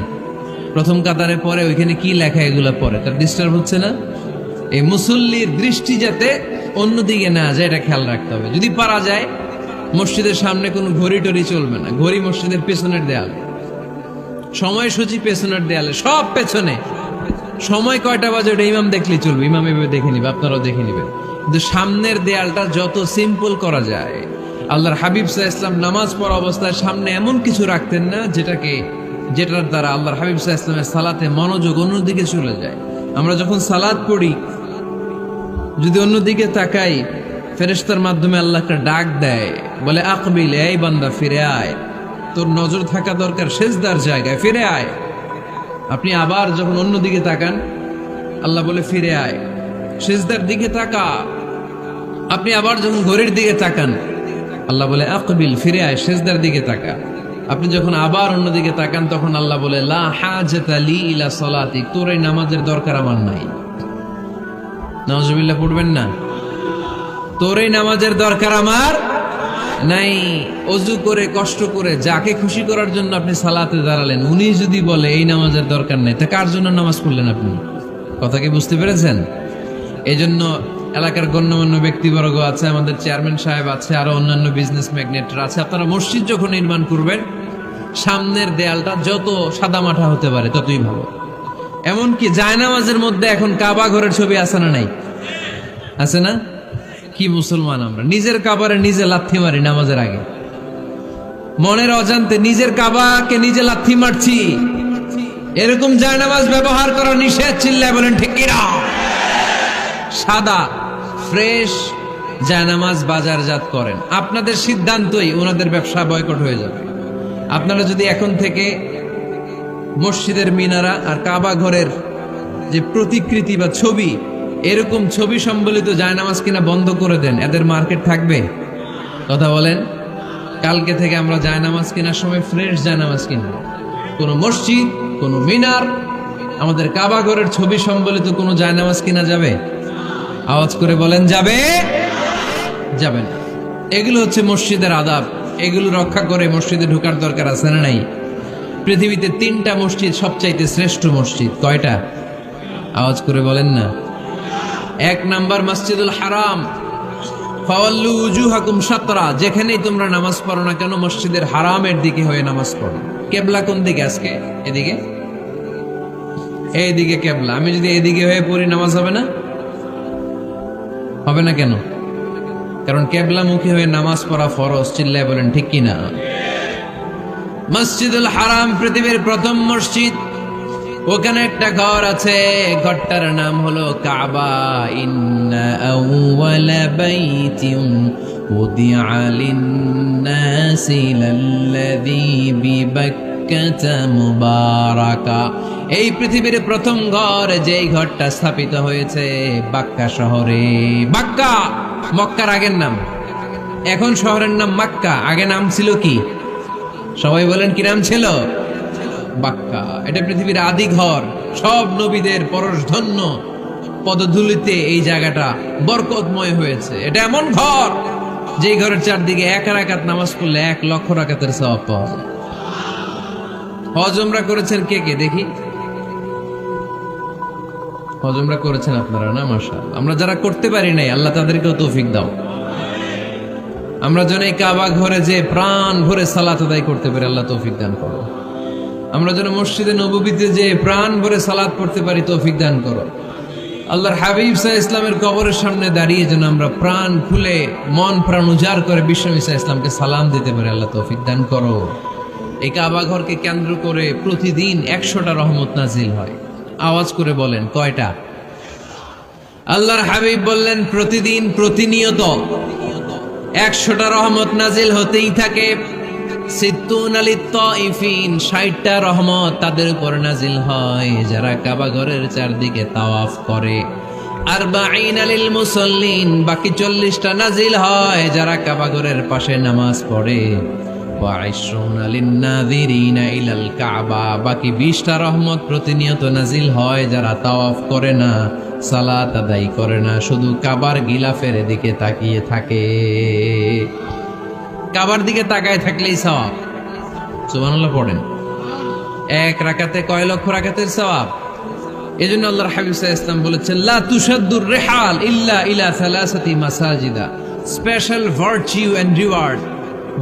Speaker 1: প্রথম কাতারে পরে ওইখানে কি লেখা এগুলো পরে, তার ডিস্টার্ব হচ্ছে না? এই মুসল্লির দৃষ্টি যাতে অন্যদিকে না যায় এটা খেয়াল রাখতে হবে। যদি পারা যায় মসজিদের সামনে কোনো ঘড়ি টড়ি চলবে না, ঘড়ি মসজিদের পেছনের দেয়ালে, সময়সূচি পেছনের দেয়ালে, সব পেছনে। সময় কয়টা বাজে ওটা ইমাম দেখলেই চলবে, ইমাম এভাবে দেখে নিবে, আপনারাও দেখে নিবেন। কিন্তু সামনের দেয়ালটা যত সিম্পল করা যায়। আল্লাহর হাবিব সাল্লাল্লাহু আলাইহি ওয়াসাল্লাম নামাজ পড়া অবস্থায় সামনে এমন কিছু রাখতেন না যেটার দ্বারা আল্লাহর হাবিব সাল্লাল্লাহু আলাইহি ওয়াসাল্লামের সালাতে মনোযোগ অন্যদিকে চলে যায়। আমরা যখন সালাত পড়ি, যদি অন্যদিকে তাকাই, ফেরেশতার মাধ্যমে আল্লাহ একটা ডাক দেয়, বলে আকবিল, এই বান্দা ফিরে আয়, তোর নজর থাকা দরকার সিজদার জায়গায়, ফিরে আয়। আপনি আবার যখন অন্যদিকে তাকান, আল্লাহ বলে ফিরে আয়, সিজদার দিকে তাকা। আপনি আবার যখন ঘড়ির দিকে তাকান, আল্লাহ বলে আকবিল, ফিরে আয়, সিজদার দিকে তাকা। আপনি যখন আবার অন্যদিকে তাকান, তখন আল্লাহ বলে লা হাজাতা লি ইলা সালাতিক, তোর এই নামাজের দরকার আমার নাই। নাউজুবিল্লাহ পড়বেন না? তোর এই নামাজের দরকার আমার নাই। অজু করে কষ্ট করে যাকে খুশি করার জন্য আপনি সালাতে দাঁড়ালেন, উনি যদি বলে এই নামাজের দরকার নেই, তা কার জন্য নামাজ পড়লেন আপনি? কথা কি বুঝতে পেরেছেন? এই জন্য এলাকার গণ্যমান্য ব্যক্তিবর্গ আছে, আমাদের চেয়ারম্যান সাহেব আছে, আরো অন্যান্য বিজনেস ম্যাগনেটরা আছে, আপনারা মসজিদ যখন নির্মাণ করবেন, সামনের দেয়ালটা যত সাদামাটা হতে পারে ততই ভালো। এমনকি জায়নামাজের মধ্যে এখন কাবা ঘরের ছবি আছে না নাই? আছে না? কি মুসলমান আমরা, নিজের কাবারে নিজে লাথি মারি নামাজের আগে, মনের অজান্তে নিজের কাবাকে নিজে লাথি মারছি। এরকম জায়নামাজ ব্যবহার করা নিষেধ, চিল্লায় বলেন ঠিক কিনা? সাদা ফ্রেশ জায়নামাজ বাজারজাত করেন, আপনাদের সিদ্ধান্তই ওনাদের ব্যবসা বয়কট হয়ে যাবে। আপনারা যদি এখন থেকে মসজিদের মিনারা আর কাবা ঘরের যে প্রতিকৃতি বা ছবি, এরকম ছবি সম্বলিত জায়নামাজ কিনা বন্ধ করে দেন, এদের মার্কেট থাকবে? কথা বলেন। কালকে থেকে আমরা জায়নামাজ কেনার সময় ফ্রেশ জায়নামাজ কিনব। কোনো মসজিদ, কোনো মিনার, আমাদের কাবা ঘরের ছবি সম্বলিত কোনো জায়নামাজ কিনা যাবে? আওয়াজ করে বলেন, যাবে? যাবে না। এগুলো হচ্ছে মসজিদের আদাব, এগুলো রক্ষা করে মসজিদে ঢোকার দরকার আছে না নাই? পৃথিবীতে 3টা মসজিদ সবচাইতে শ্রেষ্ঠ মসজিদ, কয়টা? আওয়াজ করে বলেন না। 1 নাম্বার মসজিদুল হারাম, ফাওয়াল্লু উজুহাকুম শাতরা, যেখানেই তোমরা নামাজ পড়ো না কেন মসজিদের হারামের দিকে হয়ে নামাজ পড়ো। কেবলা কোন দিকে আজকে? এদিকে, এইদিকে কেবলা। আমি যদি এদিকে হয়ে পড়ি নামাজ হবে না? হবে না কেন? কারণ কেবলামুখী হয়ে নামাজ পড়া ফরজ। চিল্লায় বলেন ঠিক কিনা? মসজিদুল হারাম পৃথিবীর প্রথম মসজিদ। ওখানে একটা ঘর আছে, ঘরটার নাম হলো কাবা। ইন্না আউওয়ালা বাইতিন উদিআ লিন-নাসি লাল্লাযী বিবাক্কাতা মুবারাকা। এই পৃথিবীর প্রথম ঘর, যেই ঘরটা স্থাপিত হয়েছে বাক্কা শহরে। বাক্কা মক্কার আগের নাম, এখন শহরের নাম মক্কা। আগে নাম ছিল কি? সবাই বলেন, কি নাম ছিল? বাক্কা। এটা পৃথিবীর আদি ঘর, সব নবীদের পরশধন্য পদধূলিতে এই জায়গাটা বরকতময় হয়েছে। এটা এমন ঘর, যে ঘরের চারদিকে 1 রাকাত নামাজ পড়লে 1 লক্ষ রাকাতের সওয়াব পাওয়া যায়। হজ উমরা করেছেন কে কে দেখি? হজ উমরা করেছেন আপনারা না? মাশাআল্লাহ। আমরা যারা করতে পারি নাই, আল্লাহ তাদেরকেও তৌফিক দাও। আমরা যেন এই কাবা ঘরে যে প্রাণ ভরে সালাত আদায় করতে পারি, আল্লাহ তৌফিক দান করো। আমরা যেন মসজিদে নববীতে যে প্রাণ ভরে সালাত পড়তে পারি, তৌফিক দান করো। আল্লাহর হাবিব সাল্লাল্লাহু আলাইহি ইসলামের কবরের সামনে দাঁড়িয়ে যেন আমরা প্রাণ খুলে মন প্রাণ উজাড় করে বিশ্বনবী সাল্লাল্লাহু আলাইহি ইসলামকে সালাম দিতে পারি, আল্লাহ তৌফিক দান করো। এই কাবা ঘরকে কেন্দ্র করে প্রতিদিন 100টা রহমত নাজিল হয়। আওয়াজ করে বলেন, কয়টা? আল্লাহর হাবিব বললেন প্রতিদিন, প্রতিনিয়ত 100টা রহমত নাজিল হতেই থাকে। 60টা রহমত তাদের উপর নাজিল হয় যারা কাবা ঘরের চারদিকে তাওয়াফ করে। 40 লিল মুসাল্লিন, বাকি 40টা নাজিল হয় যারা কাবা ঘরের পাশে নামাজ পড়ে। ওয়া 20 লিন-নাযিরিনা ইলাল কাবা। বাকি 20টা রহমত প্রতিনিয়ত নাজিল হয় যারা তাওয়াফ করে না, সালাত আদায় করে না, শুধু কাবার গিলাফের দিকে তাকিয়ে থাকে। কাবার দিকে তাকায় থাকলেই সওয়াব। সুবহানাল্লাহ পড়েন। এক রাকাতে কয় লক্ষ রাকাতের সওয়াব। এজন্য আল্লাহর হাবিব সাল্লাল্লাহু আলাইহি ওয়াসাল্লাম বলেছেন, লা তুশাদ্দুর রিহাল ইল্লা ইলা সালাসাতি মাসাজিদা। স্পেশাল ভার্চু এন্ড রিওয়ার্ড,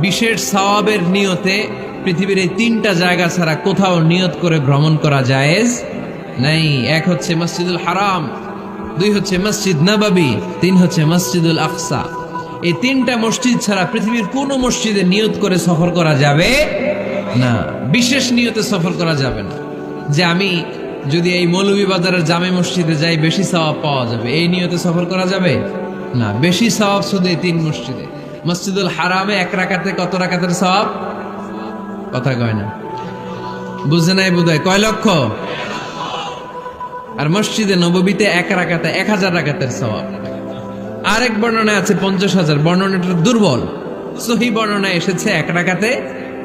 Speaker 1: বিশেষ সওয়াবের নিয়তে পৃথিবীর এই 3টা জায়গা ছাড়া কোথাও নিয়ত করে ভ্রমণ করা জায়েজ নাই। এক হচ্ছে মসজিদুল হারাম, 2 হচ্ছে মসজিদ নববী, 3 হচ্ছে মসজিদুল আকসা। এই 3টা মসজিদ ছাড়া পৃথিবীর কোনো মসজিদে নিয়ত করে সফর করা যাবে না। বিশেষ নিয়তে সফর করা যাবে না যে আমি যদি এই মৌলভীবাজারের জামে মসজিদে যাই বেশি সওয়াব পাওয়া যাবে, এই নিয়তে সফর করা যাবে না। বেশি সওয়াব শুধু এই 3 মসজিদে। মসজিদুল হারামে 1 রাকাতে কত রাকাতের সওয়াব? কথা কয় না, বুঝে নাই বোধহয়। কয় লক্ষ? আর মসজিদে নববীতে 1 রাকাতে 1000 রাকাতের সওয়াব। আরেক বর্ণনায় আছে 50,000। বর্ণনাটা দুর্বল। সহিহ বর্ণনায় এসেছে 1 রাকাতে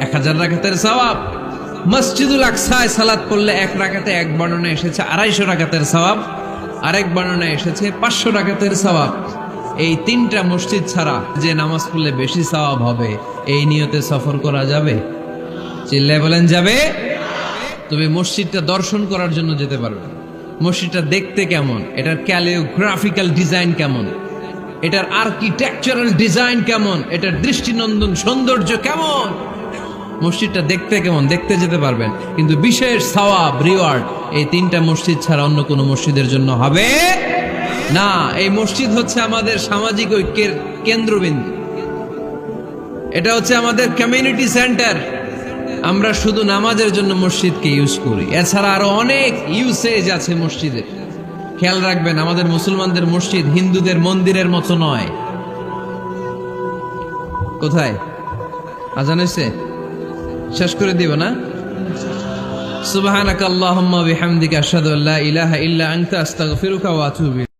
Speaker 1: 1000 রাকাতের সওয়াব। মসজিদুল আকসায় সালাত পড়লে 1 রাকাতে, এক বর্ণনায় এসেছে 250 রাকাতের সওয়াব, আরেক বর্ণনায় এসেছে 500 রাকাতের সওয়াব। এই 3টা মসজিদ ছাড়া যে নামাজ পড়লে বেশি সওয়াব হবে, এই নিয়তে সফর করা যাবে? চিল্লায় বলেন যাবে। তবে মসজিদটা দর্শন করার জন্য যেতে পারবে। মসজিদটা দেখতে কেমন, এটার ক্যালিওগ্রাফিক্যাল ডিজাইন কেমন, এটার আর্কিটেকচারাল ডিজাইন কেমন, এটার দৃষ্টিনন্দন সৌন্দর্য কেমন, মসজিদটা দেখতে কেমন, দেখতে যেতে পারবেন। কিন্তু বিশেষ সওয়াব রিওয়ার্ড এই 3টা মসজিদ ছাড়া অন্য কোনো মসজিদের জন্য হবে না। এই মসজিদ হচ্ছে আমাদের সামাজিক ঐক্যের কেন্দ্রবিন্দু, এটা হচ্ছে আমাদের কমিউনিটি সেন্টার। আমরা শুধু নামাজের জন্য মসজিদকে ইউজ করি, এছাড়া আরো অনেক ইউসেজ আছে মসজিদের। খেয়াল রাখবেন, আমাদের মুসলমানদের মসজিদ হিন্দুদের মন্দিরের মতো নয়। কোথায় আজান হয়েছে? শেষ করে দিব না? সুবহানাকাল্লাহুম্মা বিহামদিকা আশহাদু আল্লা ইলাহা ইল্লা আনতা আস্তাগফিরুকা ওয়া আতুবু